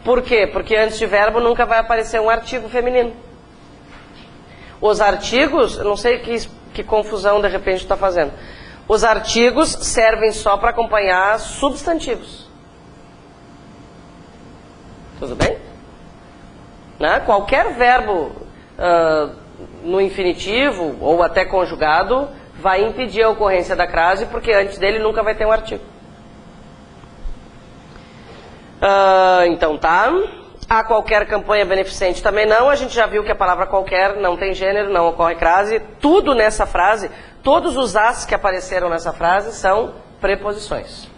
Por quê? Porque antes de verbo nunca vai aparecer um artigo feminino. Os artigos, eu não sei que confusão de repente está fazendo. Os artigos servem só para acompanhar substantivos. Tudo bem? Né? Qualquer verbo no infinitivo ou até conjugado vai impedir a ocorrência da crase, porque antes dele nunca vai ter um artigo. Então tá. A qualquer campanha beneficente também não. A gente já viu que a palavra qualquer não tem gênero, não ocorre crase. Tudo nessa frase, todos os as que apareceram nessa frase são preposições.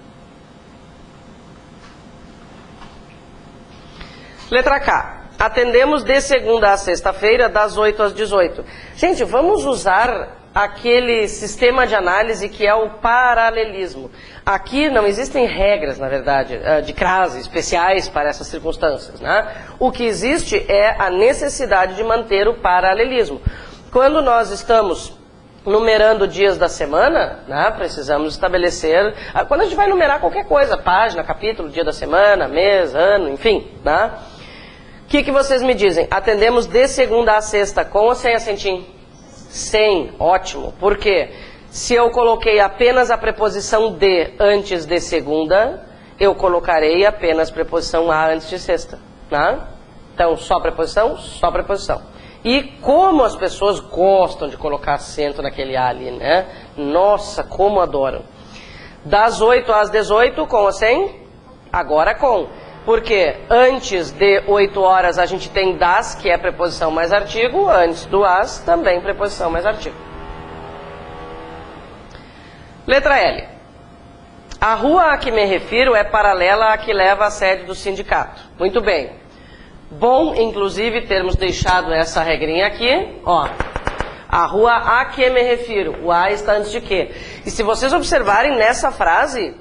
Letra K. Atendemos de segunda a sexta-feira, das 8 às 18. Gente, vamos usar aquele sistema de análise que é o paralelismo. Aqui não existem regras, na verdade, de crase especiais para essas circunstâncias, né? O que existe é a necessidade de manter o paralelismo. Quando nós estamos numerando dias da semana, né, precisamos estabelecer... Quando a gente vai numerar qualquer coisa, página, capítulo, dia da semana, mês, ano, enfim, né? O que vocês me dizem? Atendemos de segunda a sexta, com ou sem acentinho? Sem, ótimo. Por quê? Se eu coloquei apenas a preposição de antes de segunda, eu colocarei apenas a preposição a antes de sexta. Né? Então, só preposição, só preposição. E como as pessoas gostam de colocar acento naquele A ali, né? Nossa, como adoram. Das 8 às 18, com ou sem? Agora com. Porque antes de 8 horas a gente tem das, que é preposição mais artigo, antes do as, também preposição mais artigo. Letra L. A rua a que me refiro é paralela à que leva à sede do sindicato. Muito bem. Bom, inclusive, termos deixado essa regrinha aqui, ó. A rua a que me refiro. O a está antes de que. E se vocês observarem nessa frase,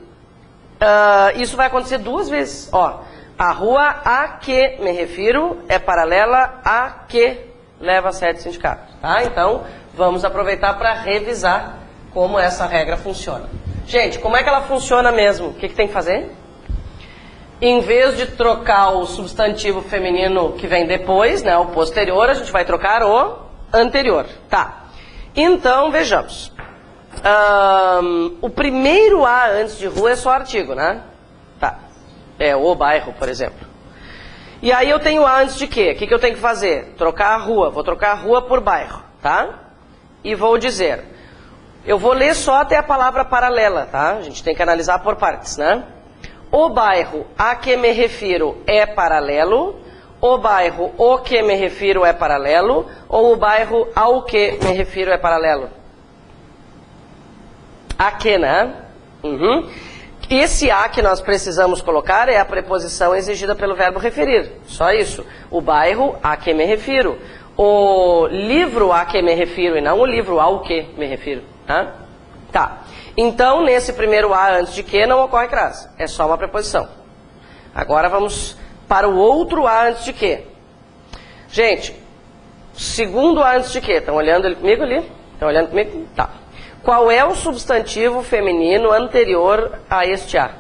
isso vai acontecer duas vezes, ó. A rua a que me refiro é paralela a que leva à sede do sindicato. Tá? Então, vamos aproveitar para revisar como essa regra funciona. Gente, como é que ela funciona mesmo? O que tem que fazer? Em vez de trocar o substantivo feminino que vem depois, né, o posterior, a gente vai trocar o anterior. Tá. Então, vejamos. O primeiro a antes de rua é só artigo, né? Tá. É o bairro, por exemplo. E aí eu tenho a antes de quê? O que eu tenho que fazer? Trocar a rua. Vou trocar a rua por bairro, tá? E vou dizer... Eu vou ler só até a palavra paralela, tá? A gente tem que analisar por partes, né? O bairro a que me refiro é paralelo. O bairro o que me refiro é paralelo. Ou o bairro ao que me refiro é paralelo? A que, né? Uhum. Esse a que nós precisamos colocar é a preposição exigida pelo verbo referir. Só isso. O bairro a que me refiro. O livro a que me refiro e não o livro ao que me refiro. Tá. Então, nesse primeiro a antes de que não ocorre crase. É só uma preposição. Agora vamos para o outro a antes de que. Gente, segundo a antes de que. Estão olhando comigo ali? Estão olhando comigo? Tá. Qual é o substantivo feminino anterior a este a?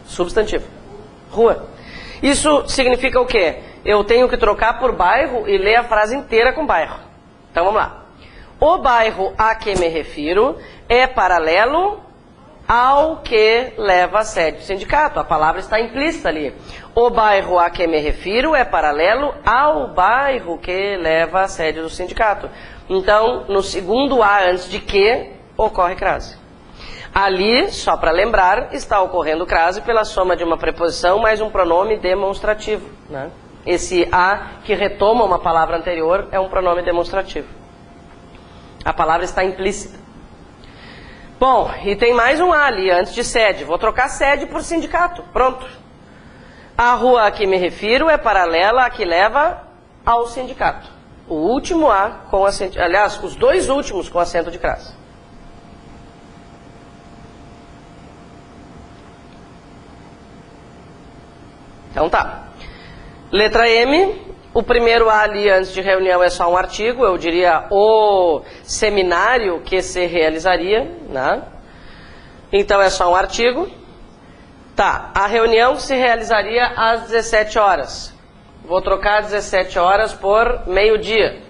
Substantivo. Rua. Isso significa o quê? Eu tenho que trocar por bairro e ler a frase inteira com bairro. Então vamos lá. O bairro a que me refiro é paralelo ao que leva à sede do sindicato. A palavra está implícita ali. O bairro a que me refiro é paralelo ao bairro que leva à sede do sindicato. Então, no segundo A antes de que, ocorre crase. Ali, só para lembrar, está ocorrendo crase pela soma de uma preposição mais um pronome demonstrativo, né? Esse A que retoma uma palavra anterior é um pronome demonstrativo. A palavra está implícita. Bom, e tem mais um A ali, antes de sede. Vou trocar sede por sindicato. Pronto. A rua a que me refiro é paralela à que leva ao sindicato. O último A com acento... Aliás, os dois últimos com acento de crase. Então tá. Letra M, o primeiro A ali antes de reunião é só um artigo, eu diria o seminário que se realizaria, né? Então é só um artigo. Tá, a reunião se realizaria às 17 horas. Vou trocar 17 horas por meio-dia.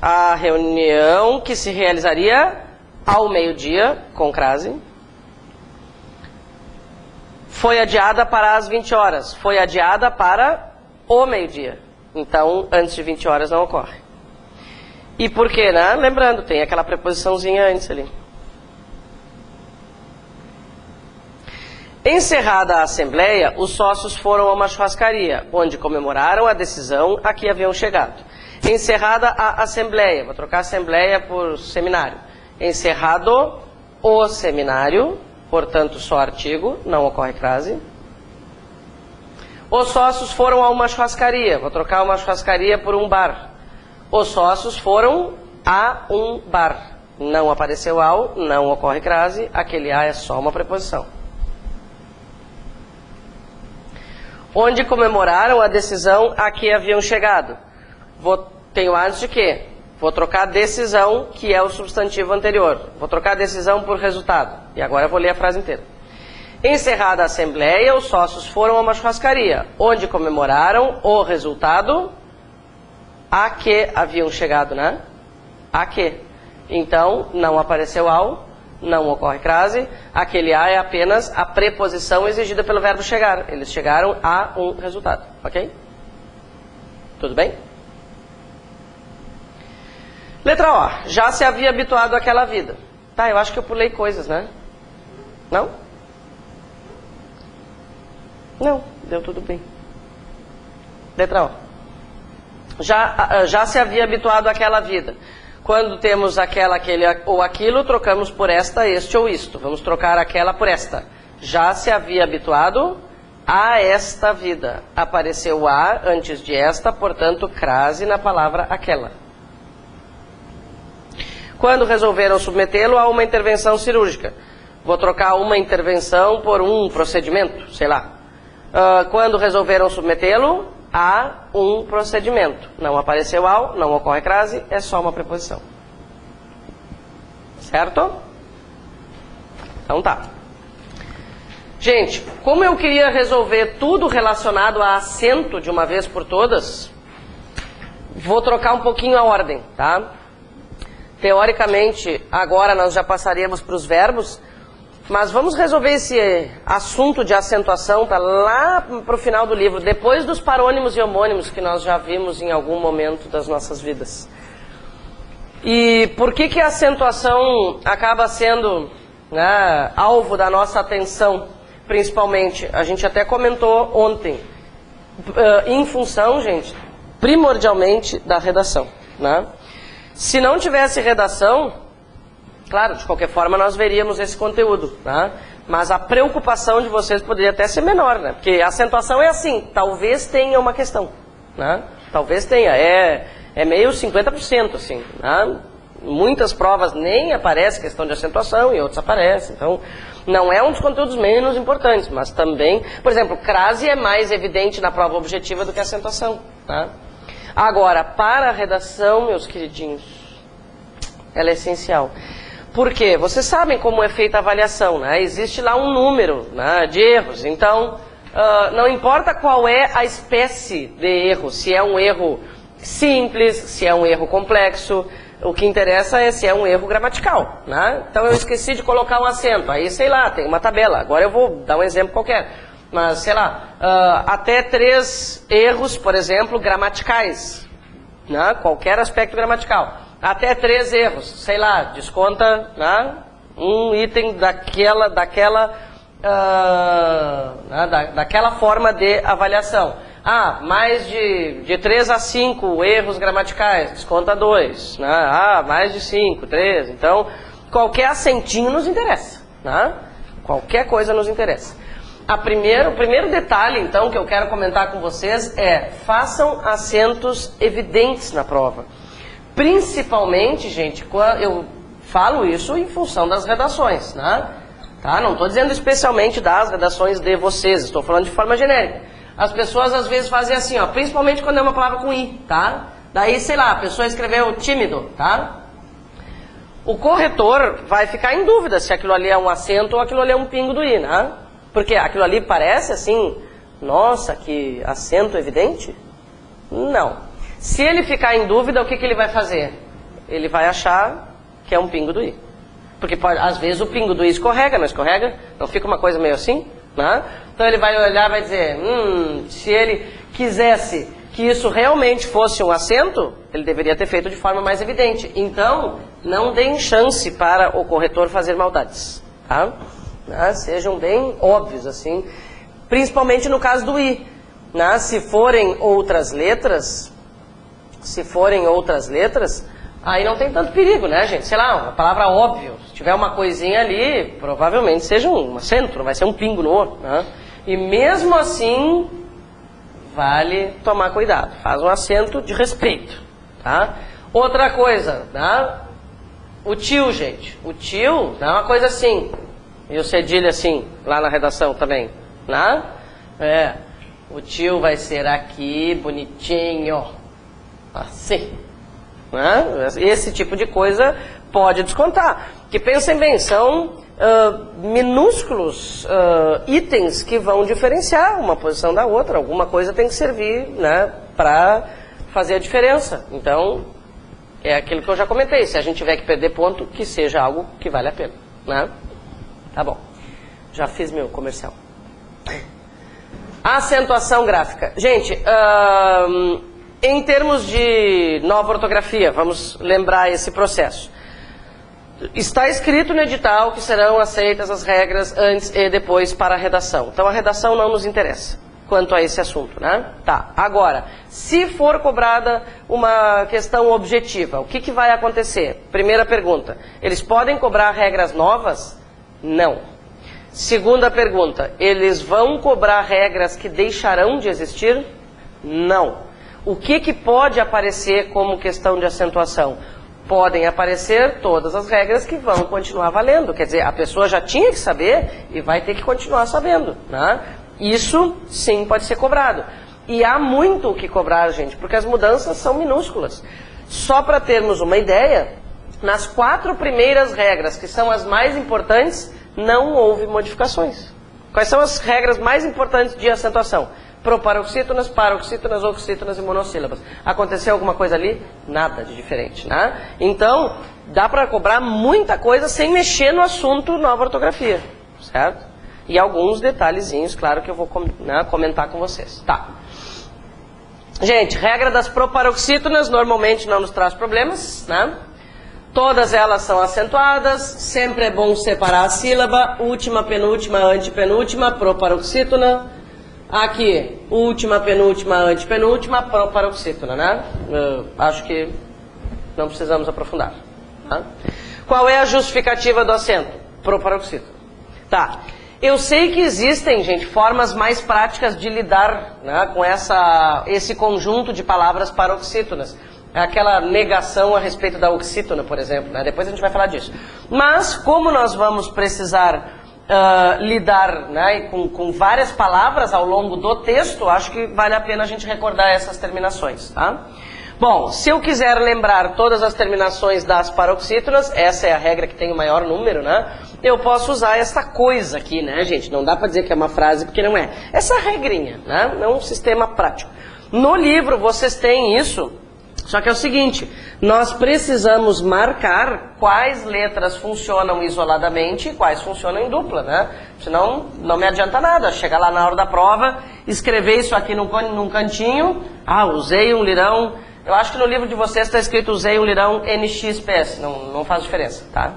A reunião que se realizaria ao meio-dia, com crase. Foi adiada para as 20 horas. Foi adiada para o meio-dia. Então, antes de 20 horas não ocorre. E por quê, né? Lembrando, tem aquela preposiçãozinha antes ali. Encerrada a assembleia, os sócios foram a uma churrascaria, onde comemoraram a decisão a que haviam chegado. Encerrada a assembleia, vou trocar assembleia por seminário. Encerrado o seminário, portanto só artigo, não ocorre crase. Os sócios foram a uma churrascaria, vou trocar uma churrascaria por um bar. Os sócios foram a um bar. Não apareceu ao, não ocorre crase, aquele a é só uma preposição. Onde comemoraram a decisão a que haviam chegado. Tenho antes de que? Vou trocar decisão, que é o substantivo anterior. Vou trocar decisão por resultado. E agora eu vou ler a frase inteira. Encerrada a assembleia, os sócios foram a uma churrascaria, onde comemoraram o resultado a que haviam chegado, né? A que. Então, não apareceu ao, não ocorre crase. Aquele a é apenas a preposição exigida pelo verbo chegar. Eles chegaram a um resultado, ok? Tudo bem? Letra O. Já se havia habituado àquela vida. Tá, eu acho que eu pulei coisas, né? Não? Não, deu tudo bem. Letra O. Já se havia habituado àquela vida. Quando temos aquela, aquele ou aquilo, trocamos por esta, este ou isto. Vamos trocar aquela por esta. Já se havia habituado a esta vida. Apareceu a antes de esta, portanto, crase na palavra aquela. Quando resolveram submetê-lo a uma intervenção cirúrgica. Vou trocar uma intervenção por um procedimento, sei lá. Quando resolveram submetê-lo a um procedimento. Não apareceu ao, não ocorre crase, é só uma preposição. Certo? Então tá. Gente, como eu queria resolver tudo relacionado a acento de uma vez por todas, vou trocar um pouquinho a ordem, tá? Teoricamente, agora nós já passaríamos para os verbos, mas vamos resolver esse assunto de acentuação, tá lá para o final do livro, depois dos parônimos e homônimos que nós já vimos em algum momento das nossas vidas. E por que a acentuação acaba sendo, né, alvo da nossa atenção, principalmente? A gente até comentou ontem, em função, gente, primordialmente da redação, né? Se não tivesse redação, claro, de qualquer forma nós veríamos esse conteúdo, né? Mas a preocupação de vocês poderia até ser menor, né? Porque a acentuação é assim, talvez tenha uma questão, né? Talvez tenha, é meio 50%, assim, né? Muitas provas nem aparece questão de acentuação e outras aparecem, então não é um dos conteúdos menos importantes, mas também, por exemplo, crase é mais evidente na prova objetiva do que a acentuação, tá? Agora, para a redação, meus queridinhos, ela é essencial. Por quê? Vocês sabem como é feita a avaliação, né? Existe lá um número, né, de erros. Então, não importa qual é a espécie de erro, se é um erro simples, se é um erro complexo, o que interessa é se é um erro gramatical, né? Então, eu esqueci de colocar um acento. Aí, sei lá, tem uma tabela. Agora eu vou dar um exemplo qualquer. Mas, sei lá, até 3 erros, por exemplo, gramaticais, né? Qualquer aspecto gramatical. até 3 erros, sei lá, desconta, né, um item daquela forma de avaliação. Ah, mais de 3 a 5 erros gramaticais, desconta 2. Né? Ah, mais de 5, 3. Então, qualquer acentinho nos interessa. Né? Qualquer coisa nos interessa. O primeiro detalhe, então, que eu quero comentar com vocês é: façam acentos evidentes na prova. Principalmente, gente, eu falo isso em função das redações. Né? Tá? Não estou dizendo especialmente das redações de vocês, estou falando de forma genérica. As pessoas às vezes fazem assim, ó, principalmente quando é uma palavra com i, tá? Daí, sei lá, a pessoa escreveu tímido, tá? O corretor vai ficar em dúvida se aquilo ali é um acento ou aquilo ali é um pingo do i, né? Porque aquilo ali parece assim, nossa, que acento evidente? Não. Se ele ficar em dúvida, o que ele vai fazer? Ele vai achar que é um pingo do i. Porque às vezes o pingo do i escorrega, não escorrega? Não fica uma coisa meio assim? Né? Então ele vai olhar e vai dizer, se ele quisesse que isso realmente fosse um acento, ele deveria ter feito de forma mais evidente. Então, não deem chance para o corretor fazer maldades. Tá? Né? Sejam bem óbvios, assim. Principalmente no caso do i. Né? Se forem outras letras, aí não tem tanto perigo, né, gente? Sei lá, uma palavra óbvio. Se tiver uma coisinha ali, provavelmente seja um acento, não vai ser um pingo no o, né? E mesmo assim, vale tomar cuidado. Faz um acento de respeito, tá? Outra coisa, né? O tio, gente. O tio é uma coisa assim. E o cedilha assim, lá na redação também, né? O tio vai ser aqui, bonitinho. Assim. Né? Esse tipo de coisa pode descontar. Que pensem bem, são minúsculos itens que vão diferenciar uma posição da outra. Alguma coisa tem que servir, né, para fazer a diferença. Então, é aquilo que eu já comentei. Se a gente tiver que perder ponto, que seja algo que vale a pena. Né? Tá bom. Já fiz meu comercial. Acentuação gráfica. Gente, em termos de nova ortografia, vamos lembrar esse processo. Está escrito no edital que serão aceitas as regras antes e depois para a redação. Então a redação não nos interessa quanto a esse assunto, né? Tá, agora, se for cobrada uma questão objetiva, o que vai acontecer? Primeira pergunta, eles podem cobrar regras novas? Não. Segunda pergunta, eles vão cobrar regras que deixarão de existir? Não. O que pode aparecer como questão de acentuação? Podem aparecer todas as regras que vão continuar valendo. Quer dizer, a pessoa já tinha que saber e vai ter que continuar sabendo. Né? Isso, sim, pode ser cobrado. E há muito o que cobrar, gente, porque as mudanças são minúsculas. Só para termos uma ideia, nas 4 primeiras regras, que são as mais importantes, não houve modificações. Quais são as regras mais importantes de acentuação? Proparoxítonas, paroxítonas, oxítonas e monossílabas. Aconteceu alguma coisa ali? Nada de diferente, né? Então, dá para cobrar muita coisa sem mexer no assunto nova ortografia, certo? E alguns detalhezinhos, claro, que eu vou comentar com vocês. Tá. Gente, regra das proparoxítonas normalmente não nos traz problemas, né? Todas elas são acentuadas, sempre é bom separar a sílaba, última, penúltima, antepenúltima, proparoxítona. Aqui, última, penúltima, antepenúltima, proparoxítona, né? Acho que não precisamos aprofundar. Tá? Qual é a justificativa do acento? Proparoxítona. Tá. Eu sei que existem, gente, formas mais práticas de lidar, né, com esse conjunto de palavras paroxítonas. Aquela negação a respeito da oxítona, por exemplo. Né? Depois a gente vai falar disso. Mas, como nós vamos precisar lidar, né, com várias palavras ao longo do texto, acho que vale a pena a gente recordar essas terminações, tá? Bom, se eu quiser lembrar todas as terminações das paroxítonas, essa é a regra que tem o maior número, né? Eu posso usar essa coisa aqui, né, gente? Não dá para dizer que é uma frase, porque não é. Essa regrinha, né? Não é um sistema prático. No livro vocês têm isso, só que é o seguinte, nós precisamos marcar quais letras funcionam isoladamente e quais funcionam em dupla, né? Senão não me adianta nada, chegar lá na hora da prova, escrever isso aqui num cantinho, usei um lirão Eu acho que no livro de vocês está escrito usei um lirão NXPS, não faz diferença, tá?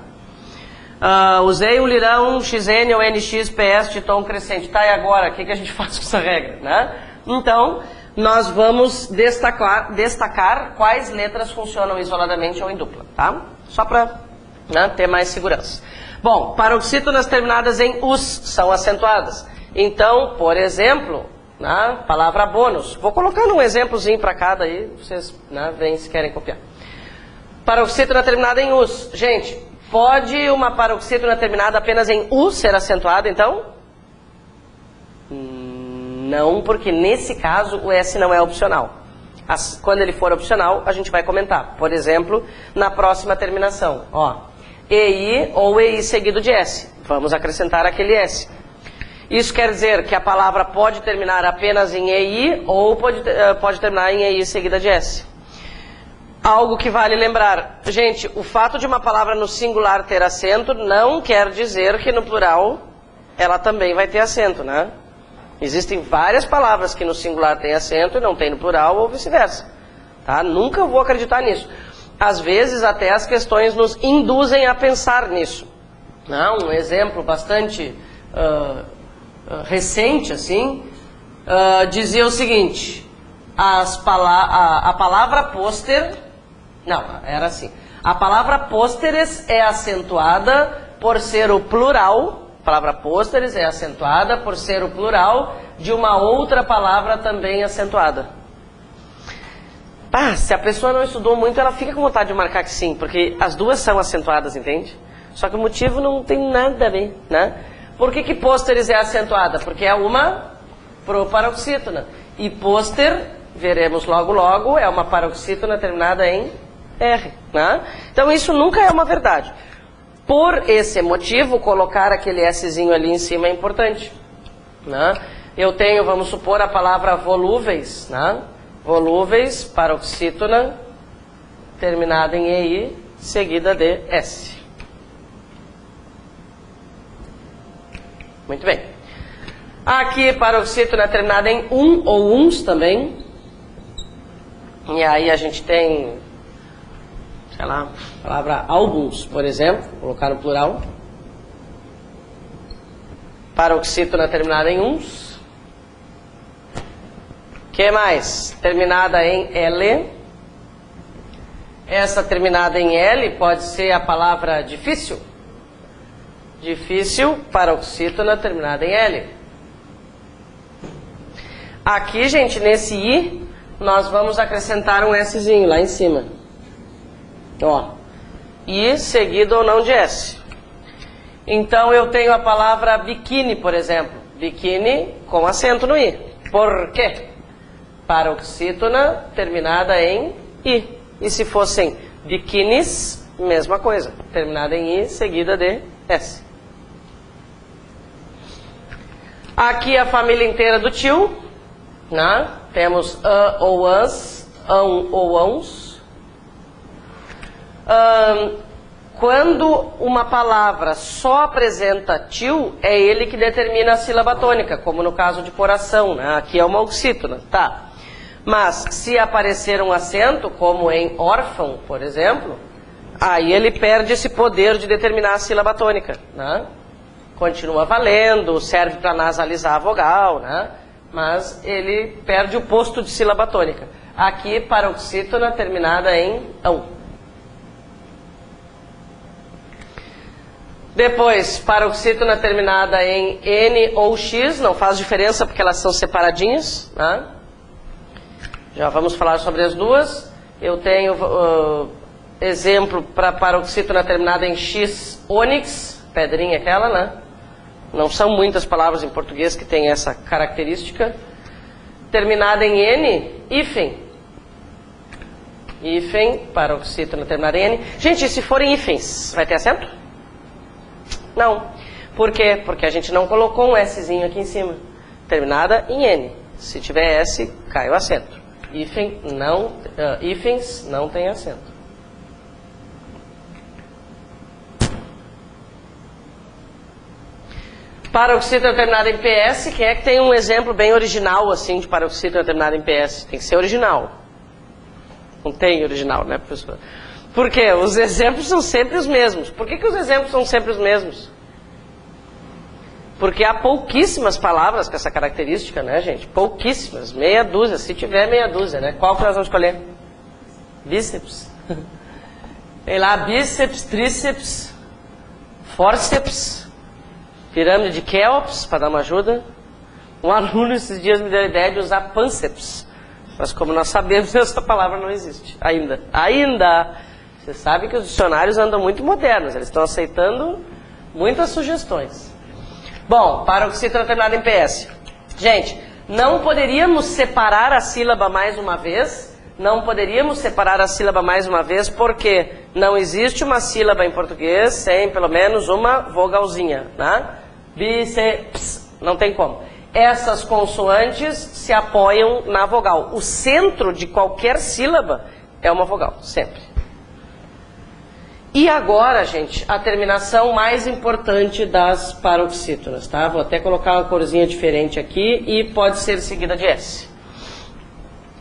Usei um lirão XN ou NXPS de tom crescente. Tá, e agora? O que a gente faz com essa regra, né? Então, nós vamos destacar quais letras funcionam isoladamente ou em dupla, tá? Só para ter mais segurança. Bom, paroxítonas terminadas em us são acentuadas. Então, por exemplo, na palavra bônus. Vou colocar um exemplozinho para cada aí, vocês veem se querem copiar. Paroxítona terminada em us. Gente, pode uma paroxítona terminada apenas em u ser acentuada, então? Não, porque nesse caso o S não é opcional. Quando ele for opcional, a gente vai comentar. Por exemplo, na próxima terminação. Ó, EI ou EI seguido de S. Vamos acrescentar aquele S. Isso quer dizer que a palavra pode terminar apenas em EI ou pode terminar em EI seguida de S. Algo que vale lembrar. Gente, o fato de uma palavra no singular ter acento não quer dizer que no plural ela também vai ter acento, né? Existem várias palavras que no singular tem acento e não tem no plural ou vice-versa. Tá? Nunca vou acreditar nisso. Às vezes até as questões nos induzem a pensar nisso. Um exemplo bastante recente, assim, dizia o seguinte, a palavra pôster, não, era assim, a palavra pôsteres é acentuada por ser o plural, a palavra pôsteres é acentuada por ser o plural de uma outra palavra também acentuada. Se a pessoa não estudou muito, ela fica com vontade de marcar que sim, porque as duas são acentuadas, entende? Só que o motivo não tem nada a ver, né? Por que pôsteres é acentuada? Porque é uma proparoxítona. E pôster, veremos logo logo, é uma paroxítona terminada em R, né? Então isso nunca é uma verdade. Por esse motivo, colocar aquele Szinho ali em cima é importante, né? Eu tenho, vamos supor, a palavra volúveis, né? Volúveis, paroxítona, terminada em EI, seguida de S. Muito bem. Aqui, paroxítona terminada em ou uns também. E aí a gente tem, sei lá, a palavra alguns, por exemplo, vou colocar no plural. Paroxítona terminada em uns. Que mais? Terminada em L. Essa terminada em L pode ser a palavra difícil. Difícil, paroxítona terminada em L. Aqui, gente, nesse I, nós vamos acrescentar um Szinho lá em cima. Ó, I seguido ou não de S. Então eu tenho a palavra biquíni, por exemplo. Biquíni com acento no I. Por quê? Paroxítona terminada em I. E se fossem biquínis, mesma coisa. Terminada em I, seguida de S. Aqui a família inteira do tio, né? Temos a ou as, ão ou ãos. Quando uma palavra só apresenta tio, é ele que determina a sílaba tônica, como no caso de coração, né? Aqui é uma oxítona, tá? Mas se aparecer um acento, como em órfão, por exemplo, aí ele perde esse poder de determinar a sílaba tônica, né? Continua valendo, serve para nasalizar a vogal, né? Mas ele perde o posto de sílaba tônica. Aqui, paroxítona terminada em ão. Depois, paroxítona terminada em N ou X, não faz diferença porque elas são separadinhas, né? Já vamos falar sobre as duas. Eu tenho exemplo para paroxítona terminada em X, ônix, pedrinha aquela, né? Não são muitas palavras em português que têm essa característica. Terminada em N, hífen. Hífen, paroxítona terminada em N. Gente, se forem hífens, vai ter acento? Não. Por quê? Porque a gente não colocou um Szinho aqui em cima. Terminada em N. Se tiver S, cai o acento. Hífens não tem acento. Paroxítona terminada em PS, quem é que tem um exemplo bem original assim de paroxítona terminada em PS? Tem que ser original. Não tem original, né, professor? Por quê? Os exemplos são sempre os mesmos. Por que os exemplos são sempre os mesmos? Porque há pouquíssimas palavras com essa característica, né, gente? Pouquíssimas. Meia dúzia, se tiver meia dúzia, né? Qual que nós vamos escolher? Bíceps. Tem lá bíceps, tríceps, fórceps, pirâmide de Keops, para dar uma ajuda. Um aluno esses dias me deu a ideia de usar pânceps. Mas como nós sabemos, essa palavra não existe. Ainda. Você sabe que os dicionários andam muito modernos. Eles estão aceitando muitas sugestões. Bom, paroxítona terminada em PS. Gente, não poderíamos separar a sílaba mais uma vez. Não poderíamos separar a sílaba mais uma vez porque não existe uma sílaba em português sem pelo menos uma vogalzinha, né? Bíceps, não tem como. Essas consoantes se apoiam na vogal. O centro de qualquer sílaba é uma vogal, sempre. E agora, gente, a terminação mais importante das paroxítonas, tá? Vou até colocar uma corzinha diferente aqui e pode ser seguida de S.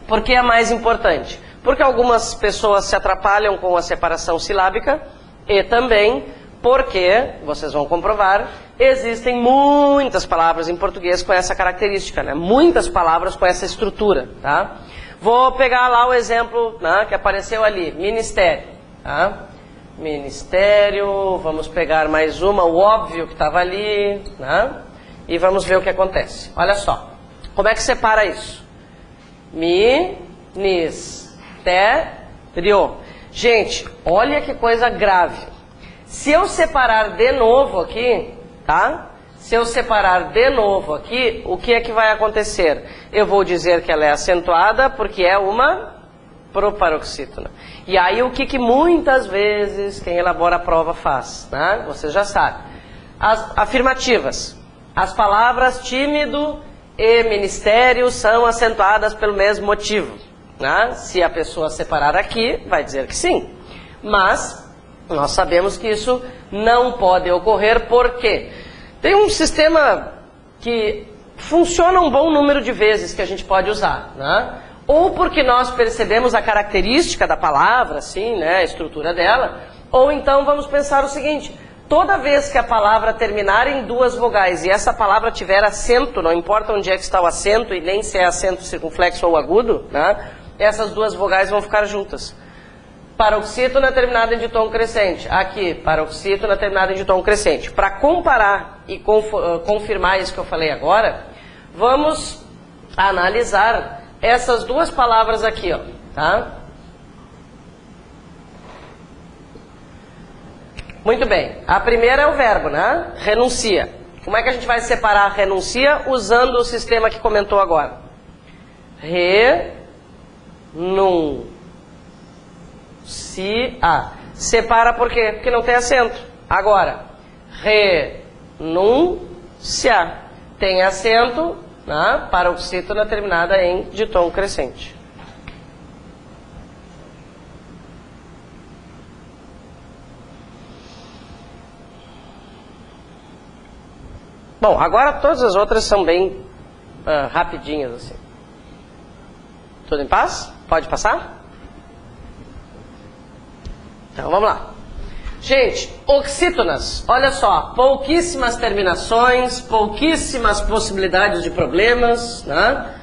Por que é mais importante? Porque algumas pessoas se atrapalham com a separação silábica e também porque, vocês vão comprovar, existem muitas palavras em português com essa característica, né? Muitas palavras com essa estrutura, tá? Vou pegar lá o exemplo, né, que apareceu ali, ministério, tá? Ministério, vamos pegar mais uma, o óbvio que estava ali, né? E vamos ver o que acontece. Olha só, como é que separa isso? Ministério. Gente, olha que coisa grave. Se eu separar de novo aqui, tá? Se eu separar de novo aqui, o que é que vai acontecer? Eu vou dizer que ela é acentuada porque é uma proparoxítona. E aí o que muitas vezes quem elabora a prova faz, né? Vocês já sabem. As afirmativas. As palavras tímido e ministério são acentuadas pelo mesmo motivo, né? Se a pessoa separar aqui, vai dizer que sim. Mas nós sabemos que isso não pode ocorrer porque tem um sistema que funciona um bom número de vezes que a gente pode usar, né? Ou porque nós percebemos a característica da palavra, assim, né, a estrutura dela, ou então vamos pensar o seguinte: toda vez que a palavra terminar em duas vogais e essa palavra tiver acento, não importa onde é que está o acento e nem se é acento circunflexo ou agudo, né, essas duas vogais vão ficar juntas. Paroxítona terminada em ditom crescente. Aqui, paroxítona terminada em ditom crescente. Para comparar e confirmar isso que eu falei agora, vamos analisar essas duas palavras aqui, ó, tá? Muito bem. A primeira é o verbo, né? Renuncia. Como é que a gente vai separar renuncia usando o sistema que comentou agora? Renuncia. Separa por quê? Porque não tem acento. Agora, renuncia. Tem acento, né? Paroxítona terminada em ditom crescente. Bom, agora todas as outras são bem rapidinhas assim. Tudo em paz? Pode passar? Então vamos lá. Gente, oxítonas, olha só, pouquíssimas terminações, pouquíssimas possibilidades de problemas, né?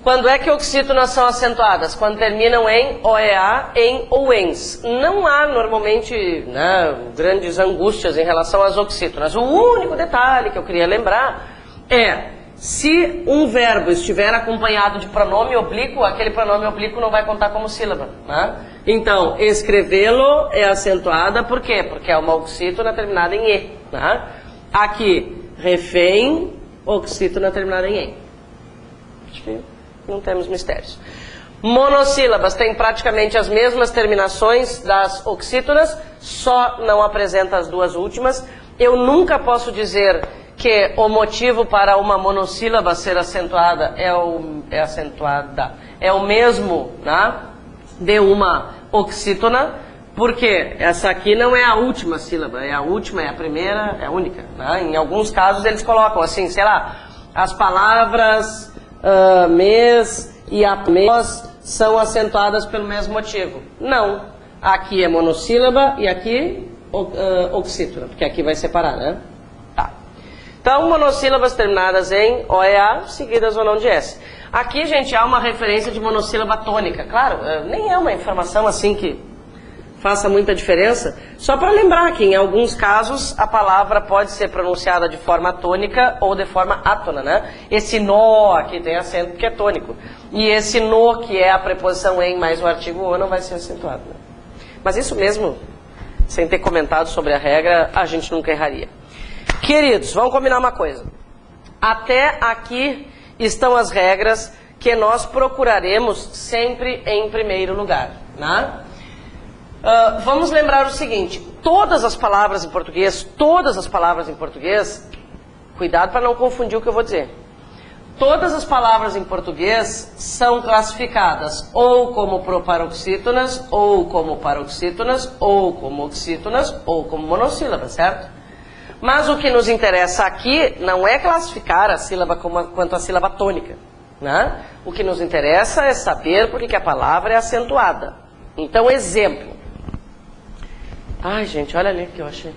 Quando é que oxítonas são acentuadas? Quando terminam em OEA, em ou ens. Não há normalmente, né, grandes angústias em relação às oxítonas. O único detalhe que eu queria lembrar é: se um verbo estiver acompanhado de pronome oblíquo, aquele pronome oblíquo não vai contar como sílaba, né? Então, escrevê-lo é acentuada, por quê? Porque é uma oxítona terminada em E, né? Aqui, refém, oxítona terminada em E. Acho que não temos mistérios. Monossílabas têm praticamente as mesmas terminações das oxítonas, só não apresenta as duas últimas. Eu nunca posso dizer que o motivo para uma monossílaba ser acentuada é o mesmo, né, de uma oxítona, porque essa aqui não é a última sílaba, é a última, é a primeira, é a única, né? Em alguns casos eles colocam assim, sei lá, as palavras mês e após são acentuadas pelo mesmo motivo? Não. Aqui é monossílaba e aqui oxítona, porque aqui vai separar, né? Tá. Então, monossílabas terminadas em OEA, seguidas ou não de S. Aqui, gente, há uma referência de monossílaba tônica. Claro, nem é uma informação assim que faça muita diferença. Só para lembrar que, em alguns casos, a palavra pode ser pronunciada de forma tônica ou de forma átona, né? Esse nó aqui tem acento porque é tônico. E esse no, que é a preposição em mais o artigo o, não vai ser acentuado, né? Mas isso mesmo, sem ter comentado sobre a regra, a gente nunca erraria. Queridos, vamos combinar uma coisa. Até aqui estão as regras que nós procuraremos sempre em primeiro lugar, né? Vamos lembrar o seguinte, todas as palavras em português, cuidado para não confundir o que eu vou dizer. Todas as palavras em português são classificadas ou como proparoxítonas, ou como paroxítonas, ou como oxítonas, ou como monossílabas, certo? Mas o que nos interessa aqui não é classificar a sílaba quanto a sílaba tônica, né? O que nos interessa é saber por que a palavra é acentuada. Então, exemplo. Ai, gente, olha ali o que eu achei.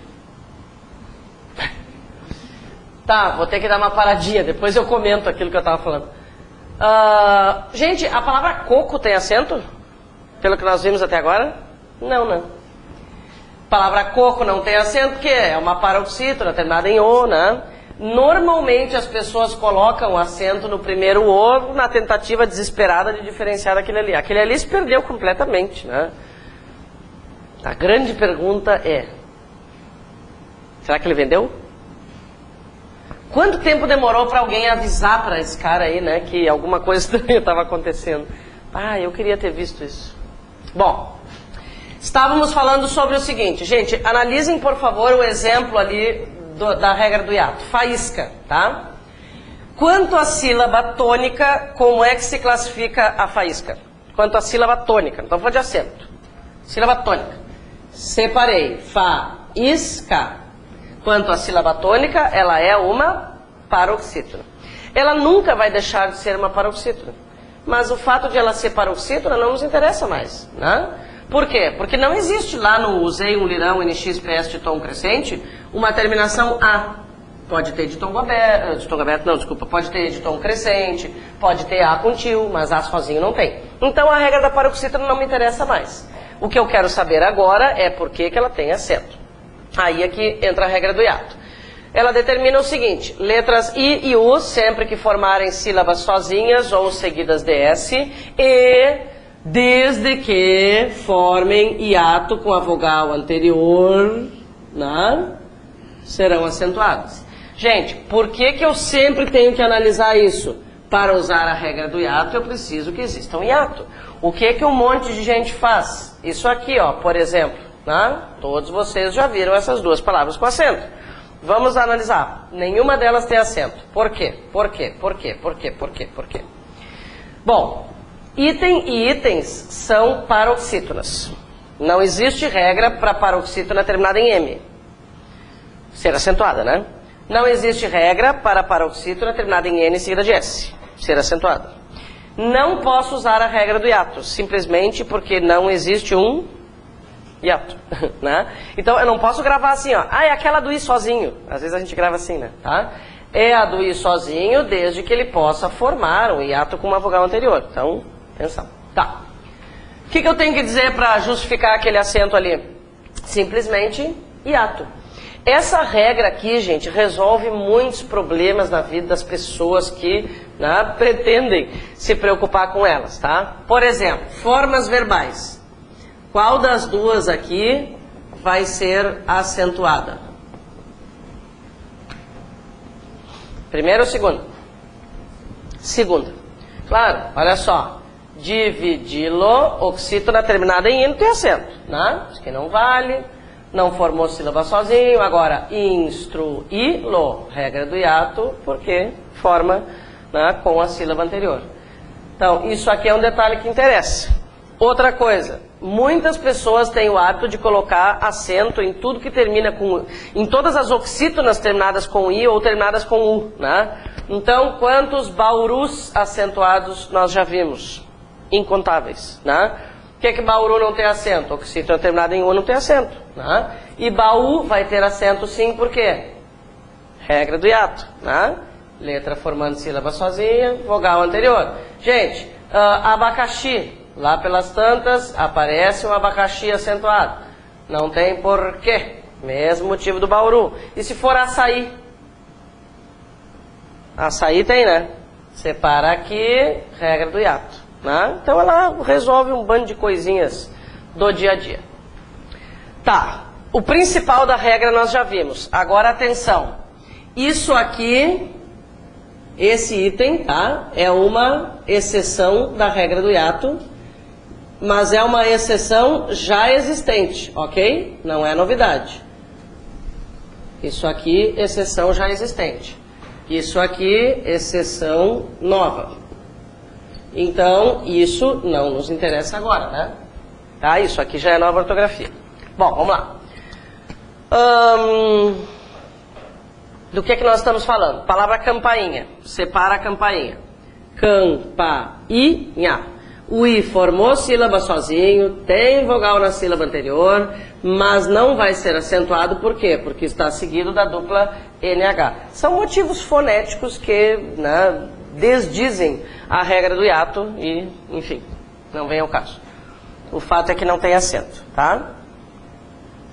Tá, vou ter que dar uma paradinha, depois eu comento aquilo que eu estava falando. Gente, a palavra coco tem acento? Pelo que nós vimos até agora? Não, não. A palavra coco não tem acento porque é uma paroxítona terminada em O, né? Normalmente as pessoas colocam acento no primeiro O na tentativa desesperada de diferenciar daquele ali. Aquele ali se perdeu completamente, né? A grande pergunta é, será que ele vendeu? Quanto tempo demorou para alguém avisar para esse cara aí, né, que alguma coisa estranha estava acontecendo? Ah, eu queria ter visto isso. Bom, estávamos falando sobre o seguinte, gente, analisem por favor o exemplo ali da regra do hiato, faísca, tá? Quanto à sílaba tônica, como é que se classifica a faísca? Quanto à sílaba tônica, não estamos falando de acento. Sílaba tônica. Separei, faísca. Quanto à sílaba tônica, ela é uma paroxítona. Ela nunca vai deixar de ser uma paroxítona. Mas o fato de ela ser paroxítona não nos interessa mais, né? Por quê? Porque não existe lá no usei um lirão, nx, ps de tom crescente, uma terminação A. Pode ter de tom aberto, não, desculpa, pode ter de tom crescente, pode ter A com tio, mas A sozinho não tem. Então a regra da paroxítona não me interessa mais. O que eu quero saber agora é por que ela tem acento. Aí é que entra a regra do hiato. Ela determina o seguinte, letras I e U, sempre que formarem sílabas sozinhas ou seguidas de S, e desde que formem hiato com a vogal anterior, né, serão acentuadas. Gente, por que eu sempre tenho que analisar isso? Para usar a regra do hiato, eu preciso que exista um hiato. O que um monte de gente faz? Isso aqui, ó, por exemplo, né? Todos vocês já viram essas duas palavras com acento. Vamos analisar. Nenhuma delas tem acento. Por quê? Por quê? Por quê? Por quê? Por quê? Por quê? Bom, item e itens são paroxítonas. Não existe regra para paroxítona terminada em M. Ser acentuada, né? Não existe regra para paroxítona terminada em N seguida de S. Ser acentuada. Não posso usar a regra do hiato, simplesmente porque não existe um hiato, né? Então eu não posso gravar assim, ó, é aquela do I sozinho. Às vezes a gente grava assim, né? Tá? É a do I sozinho, desde que ele possa formar um hiato com uma vogal anterior. Então, atenção. Tá. O que eu tenho que dizer para justificar aquele acento ali? Simplesmente hiato. Essa regra aqui, gente, resolve muitos problemas na vida das pessoas que, né, pretendem se preocupar com elas, tá? Por exemplo, formas verbais. Qual das duas aqui vai ser acentuada? Primeira ou segunda? Segunda. Claro, olha só. Dividi-lo, oxítona terminada em ino tem acento, né? Isso que não vale. Não formou sílaba sozinho, agora instruí-lo, regra do hiato, porque forma, né, com a sílaba anterior. Então, isso aqui é um detalhe que interessa. Outra coisa, muitas pessoas têm o hábito de colocar acento em tudo que termina com... em todas as oxítonas terminadas com I ou terminadas com U, né? Então, quantos baurus acentuados nós já vimos? incontáveis, né? Por que Bauru não tem acento? Oxítono terminado em U não tem acento, né? E Baú vai ter acento sim, por quê? Regra do hiato, né? Letra formando sílaba sozinha, vogal anterior. Gente, abacaxi, lá pelas tantas aparece um abacaxi acentuado. Não tem porquê. Mesmo motivo do Bauru. E se for açaí? Açaí tem, né? Separa aqui, regra do hiato, né? Então ela resolve um bando de coisinhas do dia a dia. Tá, o principal da regra nós já vimos. Agora atenção. Isso aqui, esse item, tá? É uma exceção da regra do hiato, mas é uma exceção já existente, ok? Não é novidade. Isso aqui, exceção já existente. Isso aqui, exceção nova. Então, isso não nos interessa agora, né? Tá? Isso aqui já é nova ortografia. Bom, vamos lá. Do que nós estamos falando? Palavra campainha. Separa a campainha. Campainha. O I formou sílaba sozinho, tem vogal na sílaba anterior, mas não vai ser acentuado, por quê? Porque está seguido da dupla NH. São motivos fonéticos que, né, desdizem a regra do hiato e, enfim, não vem ao caso. O fato é que não tem acento, tá?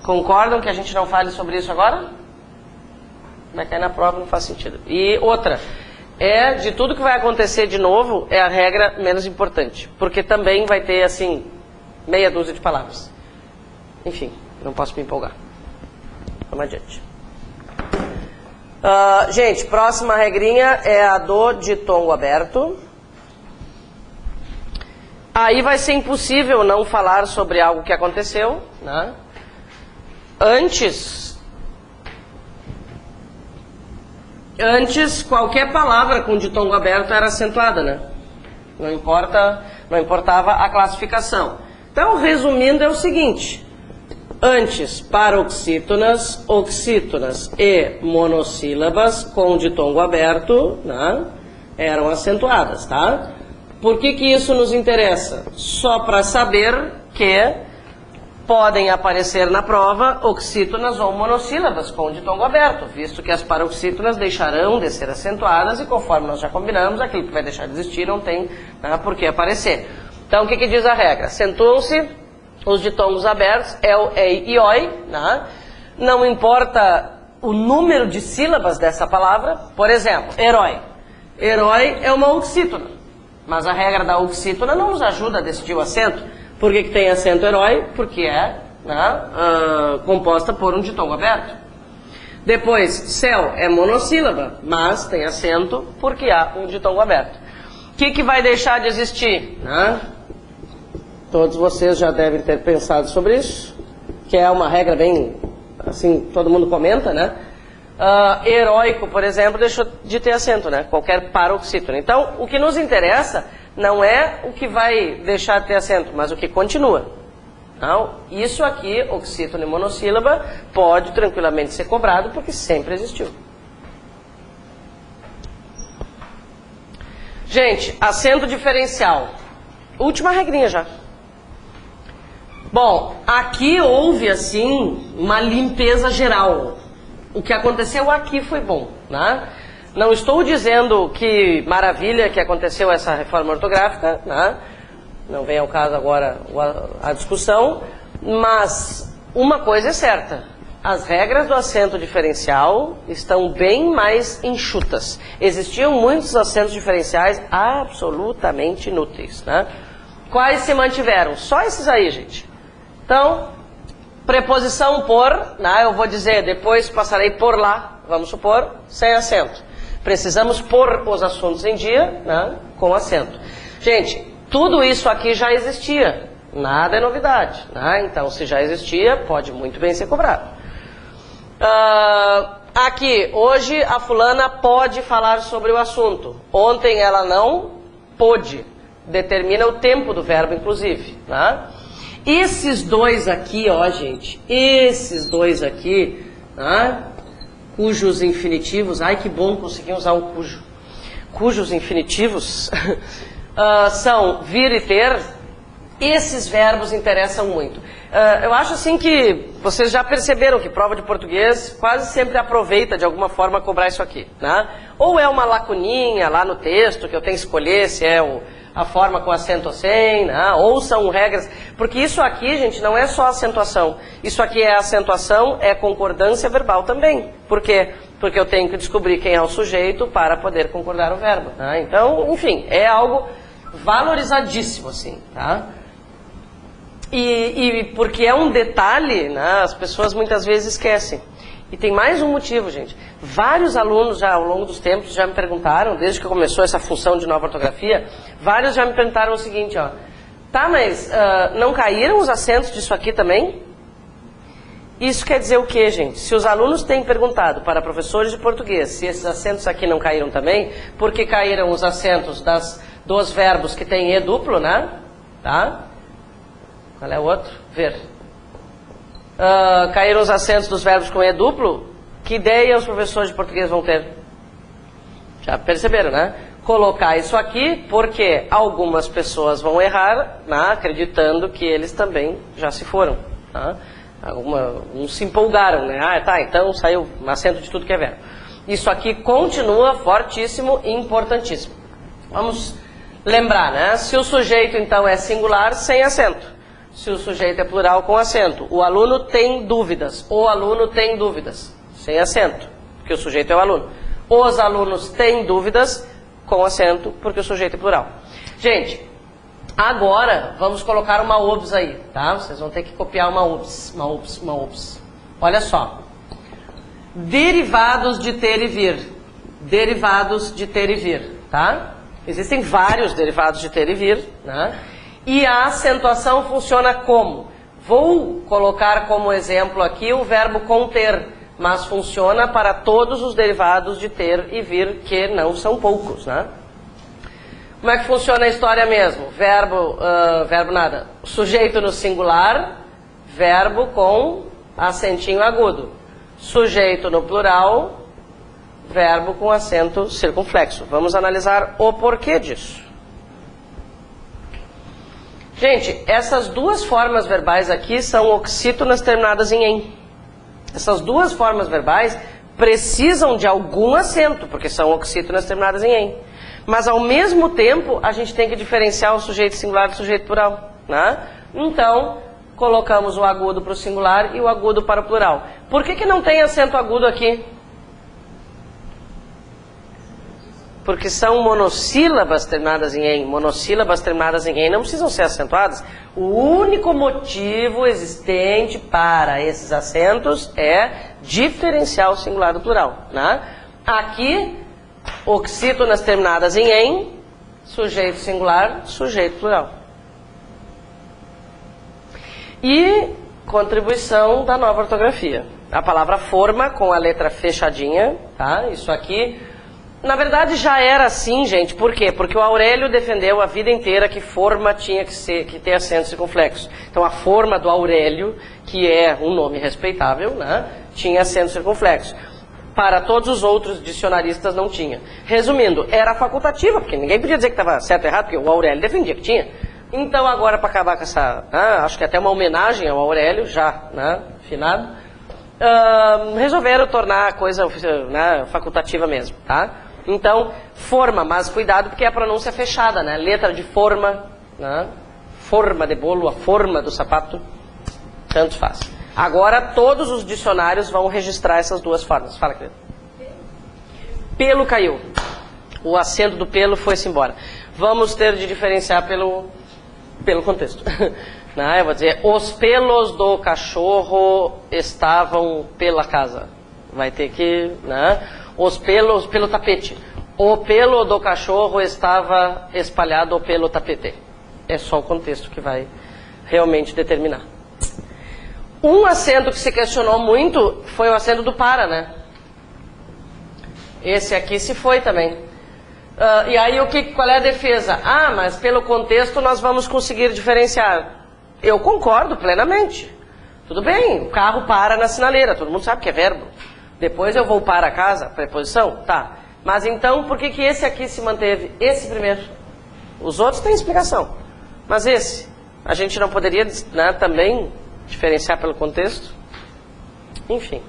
Concordam que a gente não fale sobre isso agora? Vai cair na prova, não faz sentido. E outra... de tudo que vai acontecer de novo, é a regra menos importante. Porque também vai ter, assim, meia dúzia de palavras. Enfim, não posso me empolgar. Vamos adiante. Gente, próxima regrinha é a do ditongo aberto. Aí vai ser impossível não falar sobre algo que aconteceu, né? Antes, qualquer palavra com ditongo aberto era acentuada, né? Não importava a classificação. Então, resumindo, é o seguinte. Antes, paroxítonas, oxítonas e monossílabas com ditongo aberto, né, eram acentuadas, tá? Por que isso nos interessa? Só para saber que podem aparecer na prova oxítonas ou monossílabas com ditongo aberto, visto que as paroxítonas deixarão de ser acentuadas e conforme nós já combinamos, aquilo que vai deixar de existir não tem, né, por que aparecer. Então, o que diz a regra? Acentuam-se os ditongos abertos, el, ei e oi, né? Não importa o número de sílabas dessa palavra. Por exemplo, herói. Herói é uma oxítona, mas a regra da oxítona não nos ajuda a decidir o acento. Por que tem acento herói? Porque é, né, composta por um ditongo aberto. Depois, céu é monossílaba, mas tem acento porque há um ditongo aberto. O que vai deixar de existir? Né? Todos vocês já devem ter pensado sobre isso, que é uma regra bem, assim, todo mundo comenta, né? Heróico, por exemplo, deixou de ter acento, né? Qualquer paroxítono. Então, o que nos interessa não é o que vai deixar de ter acento, mas o que continua. Então, isso aqui, oxítono e monossílaba, pode tranquilamente ser cobrado, porque sempre existiu. Gente, acento diferencial. Última regrinha já. Bom, aqui houve, assim, uma limpeza geral. O que aconteceu aqui foi bom, né? Não estou dizendo que maravilha que aconteceu essa reforma ortográfica, né? Não vem ao caso agora a discussão, mas uma coisa é certa, as regras do acento diferencial estão bem mais enxutas. Existiam muitos acentos diferenciais absolutamente inúteis, né? Quais se mantiveram? Só esses aí, gente. Então, preposição por, né? Eu vou dizer, depois passarei por lá, vamos supor, sem acento. Precisamos pôr os assuntos em dia, né, com acento. Gente, tudo isso aqui já existia. Nada é novidade, né? Então, se já existia, pode muito bem ser cobrado. Aqui, hoje a fulana pode falar sobre o assunto. Ontem ela não pôde. Determina o tempo do verbo, inclusive, né? Esses dois aqui, ó, gente, esses dois aqui, né, cujos infinitivos, ai que bom conseguir usar um cujo. Cujos infinitivos são vir e ter, esses verbos interessam muito. Eu acho assim que vocês já perceberam que prova de português quase sempre aproveita de alguma forma cobrar isso aqui, né? Ou é uma lacuninha lá no texto que eu tenho que escolher se é a forma com acento ou sem, né? Ou são regras, porque isso aqui, gente, não é só acentuação. Isso aqui é acentuação, é concordância verbal também. Por quê? Porque eu tenho que descobrir quem é o sujeito para poder concordar o verbo, né? Então, enfim, é algo valorizadíssimo, assim, tá? E porque é um detalhe, né, as pessoas muitas vezes esquecem. E tem mais um motivo, gente. Vários alunos já ao longo dos tempos já me perguntaram, desde que começou essa função de nova ortografia, vários já me perguntaram o seguinte, ó. Tá, mas não caíram os acentos disso aqui também? Isso quer dizer o quê, gente? Se os alunos têm perguntado para professores de português se esses acentos aqui não caíram também, porque caíram os acentos dos verbos que têm E duplo, né? Tá? Qual é o outro? Ver. Caíram os acentos dos verbos com E duplo. Que ideia os professores de português vão ter? Já perceberam, né? Colocar isso aqui porque algumas pessoas vão errar, né, acreditando que eles também já se foram. Tá? Uns se empolgaram, né? Ah, tá, então saiu acento de tudo que é verbo. Isso aqui continua fortíssimo e importantíssimo. Vamos lembrar, né? Se o sujeito então é singular, sem acento. Se o sujeito é plural, com acento. O aluno tem dúvidas. O aluno tem dúvidas. Sem acento, porque o sujeito é o aluno. Os alunos têm dúvidas, com acento, porque o sujeito é plural. Gente, agora vamos colocar uma OBS aí, tá? Vocês vão ter que copiar uma OBS. Olha só. Derivados de ter e vir. Derivados de ter e vir, tá? Existem vários derivados de ter e vir, né? E a acentuação funciona como? Vou colocar como exemplo aqui o verbo conter, mas funciona para todos os derivados de ter e vir, que não são poucos, né? Como é que funciona a história mesmo? Verbo nada. Sujeito no singular, verbo com acentinho agudo. Sujeito no plural, verbo com acento circunflexo. Vamos analisar o porquê disso. Gente, essas duas formas verbais aqui são oxítonas terminadas em "em". Essas duas formas verbais precisam de algum acento, porque são oxítonas terminadas em "em". Mas, ao mesmo tempo, a gente tem que diferenciar o sujeito singular do sujeito plural, né? Então, colocamos o agudo para o singular e o agudo para o plural. Por que não tem acento agudo aqui? Porque são monossílabas terminadas em "em". Monossílabas terminadas em "em" não precisam ser acentuadas. O único motivo existente para esses acentos é diferenciar o singular do plural, né? Aqui, oxítonas terminadas em "em", sujeito singular, sujeito plural. E contribuição da nova ortografia. A palavra forma com a letra fechadinha, tá? Isso aqui... Na verdade já era assim, gente. Por quê? Porque o Aurélio defendeu a vida inteira que forma tinha que ter acento circunflexo. Então a forma do Aurélio, que é um nome respeitável, né, tinha acento circunflexo. Para todos os outros dicionaristas não tinha. Resumindo, era facultativa, porque ninguém podia dizer que estava certo ou errado, porque o Aurélio defendia que tinha. Então agora, para acabar com essa... acho que até uma homenagem ao Aurélio, já, né, finado, resolveram tornar a coisa, né, facultativa mesmo, tá? Então, forma, mas cuidado porque a pronúncia é fechada, né? Letra de forma, né? Forma de bolo, a forma do sapato, tanto faz. Agora, todos os dicionários vão registrar essas duas formas. Fala, querido. Pelo caiu. O acento do pelo foi-se embora. Vamos ter de diferenciar pelo contexto. Né? Eu vou dizer, os pelos do cachorro estavam pela casa. Vai ter que... né? Os pelos pelo tapete. O pelo do cachorro estava espalhado pelo tapete. É só o contexto que vai realmente determinar. Um acento que se questionou muito foi o acento do para, né? Esse aqui se foi também. E aí qual é a defesa? Ah, mas pelo contexto nós vamos conseguir diferenciar. Eu concordo plenamente. Tudo bem, o carro para na sinaleira, todo mundo sabe que é verbo. Depois eu vou para a casa, preposição? Tá. Mas então, por que esse aqui se manteve? Esse primeiro. Os outros têm explicação. Mas esse, a gente não poderia, né, também diferenciar pelo contexto? Enfim.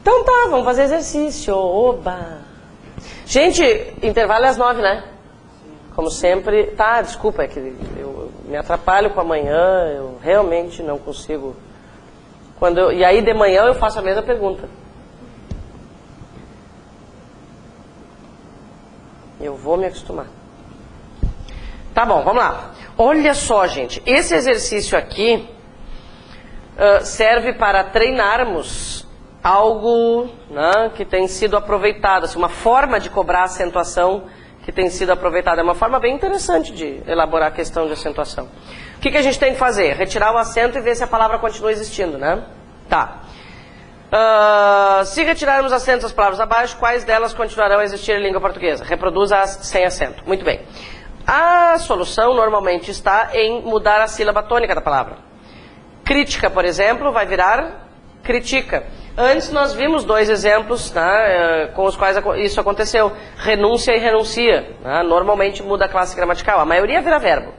Então tá, vamos fazer exercício. Oba! Gente, intervalo é às 9, né? Como sempre. Tá, desculpa, é que eu me atrapalho com a manhã, eu realmente não consigo. E aí de manhã eu faço a mesma pergunta. Eu vou me acostumar. Tá bom, vamos lá. Olha só, gente, esse exercício aqui serve para treinarmos algo, né, que tem sido aproveitado, assim, uma forma de cobrar acentuação que tem sido aproveitada. É uma forma bem interessante de elaborar a questão de acentuação. O que a gente tem que fazer? Retirar o acento e ver se a palavra continua existindo, né? Tá. Se retirarmos acentos das palavras abaixo, quais delas continuarão a existir em língua portuguesa? Reproduza-as sem acento. Muito bem. A solução normalmente está em mudar a sílaba tônica da palavra. Crítica, por exemplo, vai virar critica. Antes nós vimos 2 exemplos, né, com os quais isso aconteceu. Renúncia e renuncia. Né, normalmente muda a classe gramatical. A maioria vira verbo.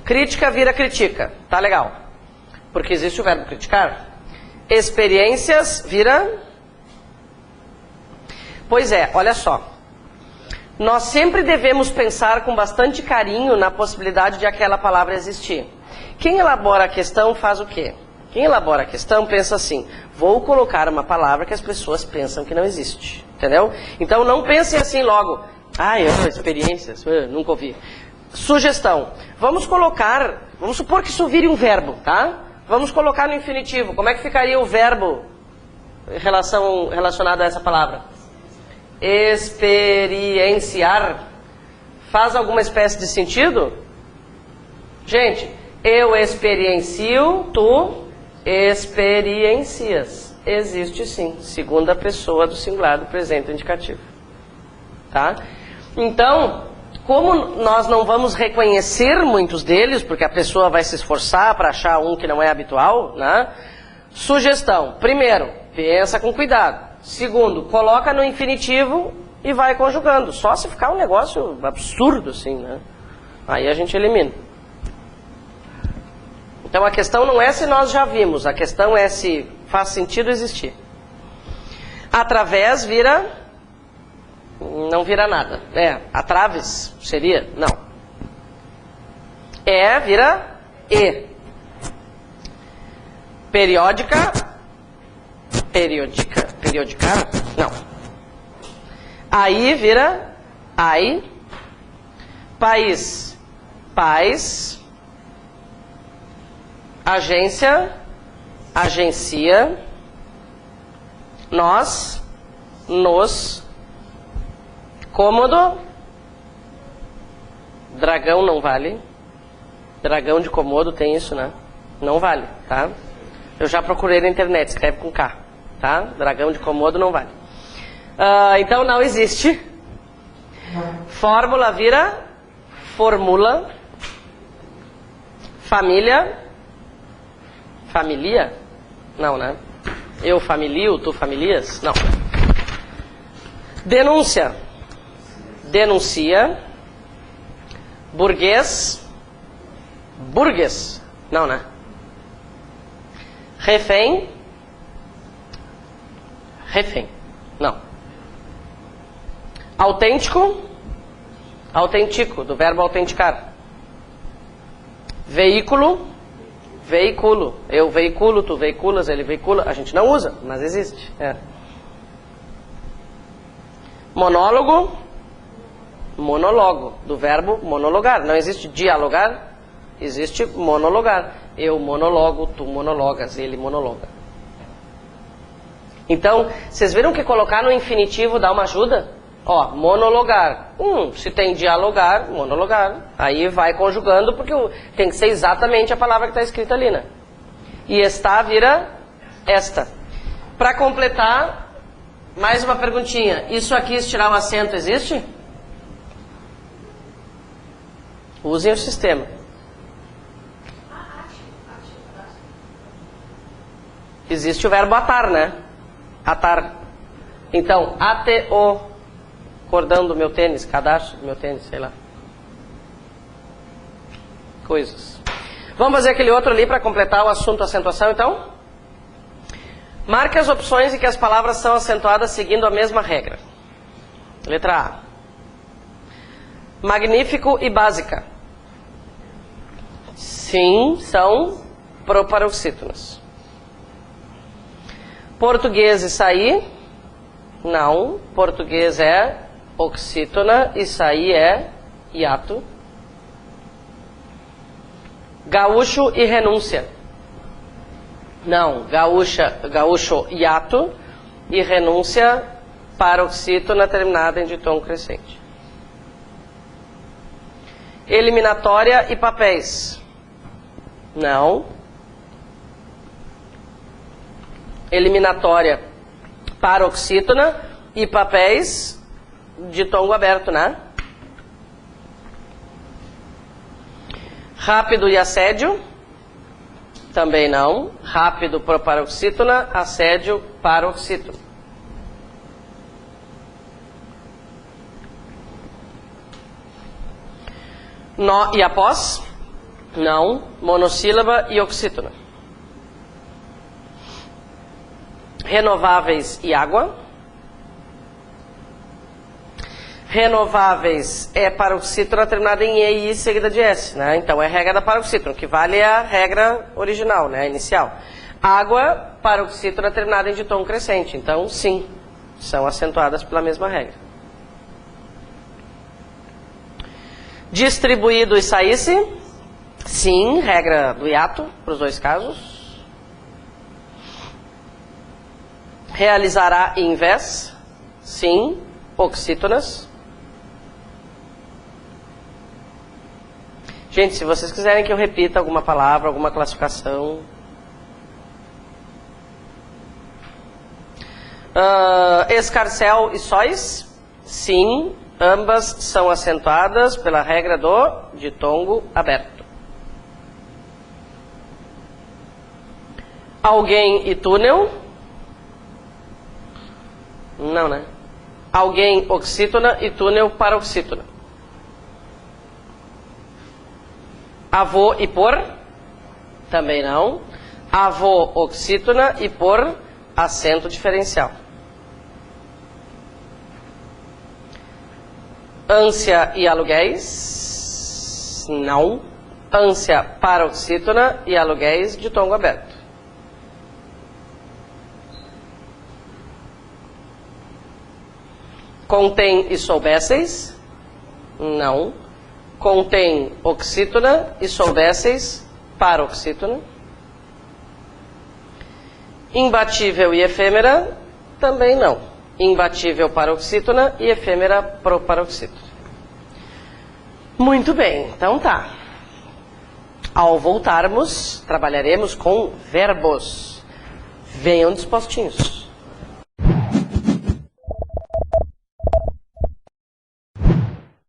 Crítica vira critica. Tá legal. Porque existe o verbo criticar. Experiências vira... Pois é, olha só. Nós sempre devemos pensar com bastante carinho na possibilidade de aquela palavra existir. Quem elabora a questão faz o quê? Quem elabora a questão pensa assim: vou colocar uma palavra que as pessoas pensam que não existe. Entendeu? Então não pensem assim logo. Experiências, nunca ouvi. Sugestão. Vamos supor que isso vire um verbo, tá? Vamos colocar no infinitivo. Como é que ficaria o verbo relacionado a essa palavra? Experienciar. Faz alguma espécie de sentido? Gente, eu experiencio, tu experiencias. Existe sim. Segunda pessoa do singular do presente indicativo. Tá? Então, como nós não vamos reconhecer muitos deles, porque a pessoa vai se esforçar para achar um que não é habitual, né? Sugestão. Primeiro, pensa com cuidado. Segundo, coloca no infinitivo e vai conjugando. Só se ficar um negócio absurdo assim, né? Aí a gente elimina. Então a questão não é se nós já vimos, a questão é se faz sentido existir. Através vira... Não vira nada. Atraves seria? Não. Vira e. Periódica. Periodicar? Não. Aí vira ai. País. Paz. Agência. Agencia. Nós. Nos. Cômodo. Dragão não vale. Dragão de Komodo tem isso, né? Não vale, tá? Eu já procurei na internet, escreve com K, tá? Dragão de Komodo não vale. Então não existe. Fórmula vira formula. Família. Familia? Não, né? Eu familio, tu familias? Não. Denúncia. Denuncia. Burguês. Burguês. Não, né? Refém. Refém. Não. Autêntico. Autêntico, do verbo autenticar. Veículo. Veículo. Eu veiculo, tu veiculas, ele veicula. A gente não usa, mas existe. Monólogo. Monólogo, do verbo monologar. Não existe dialogar, existe monologar. Eu monologo, tu monologas, ele monologa. Então, vocês viram que colocar no infinitivo dá uma ajuda? Ó, monologar. Se tem dialogar, monologar. Aí vai conjugando, porque tem que ser exatamente a palavra que está escrita ali, né? E está vira esta. Para completar, mais uma perguntinha. Isso aqui, se tirar o acento, existe? Usem o sistema. Existe o verbo atar, né? Atar. Então, ATO. Cordão do meu tênis, cadastro do meu tênis, sei lá. Coisas. Vamos fazer aquele outro ali para completar o assunto acentuação, então? Marque as opções em que as palavras são acentuadas seguindo a mesma regra. Letra A. Magnífico e básica. Sim, são proparoxítonas. Português e saí. Não, português é oxítona e saí é hiato. Gaúcho e renúncia. Não, gaúcho hiato e renúncia paroxítona terminada em ditongo crescente. Eliminatória e papéis. Não. Eliminatória paroxítona e papéis ditongo aberto, né? Rápido e assédio. Também não. Rápido proparoxítona, assédio paroxítono. Nó e após? Não. Monossílaba e oxítona. Renováveis e água? Renováveis é paroxítona terminada em E e I seguida de S, né? Então é regra da paroxítona, que vale a regra original, né? Inicial. Água, paroxítona terminada em ditongo crescente. Então, sim, são acentuadas pela mesma regra. Distribuído e saísse? Sim, regra do hiato, para os dois casos. Realizará e invés? Sim, oxítonas. Gente, se vocês quiserem que eu repita alguma palavra, alguma classificação. Escarcel e sóis? Sim, ambas são acentuadas pela regra do ditongo aberto. Alguém e túnel? Não, né? Alguém oxítona e túnel paroxítona. Avô e por? Também não. Avô oxítona e por acento diferencial. Ânsia e aluguéis? Não. Ânsia paroxítona e aluguéis de tongo aberto. Contém e soubesseis? Não. Contém oxítona e soubesseis paroxítona. Imbatível e efêmera? Também não. Imbatível paroxítona e efêmera proparoxítona. Muito bem, então tá. Ao voltarmos, trabalharemos com verbos. Venham dispostinhos.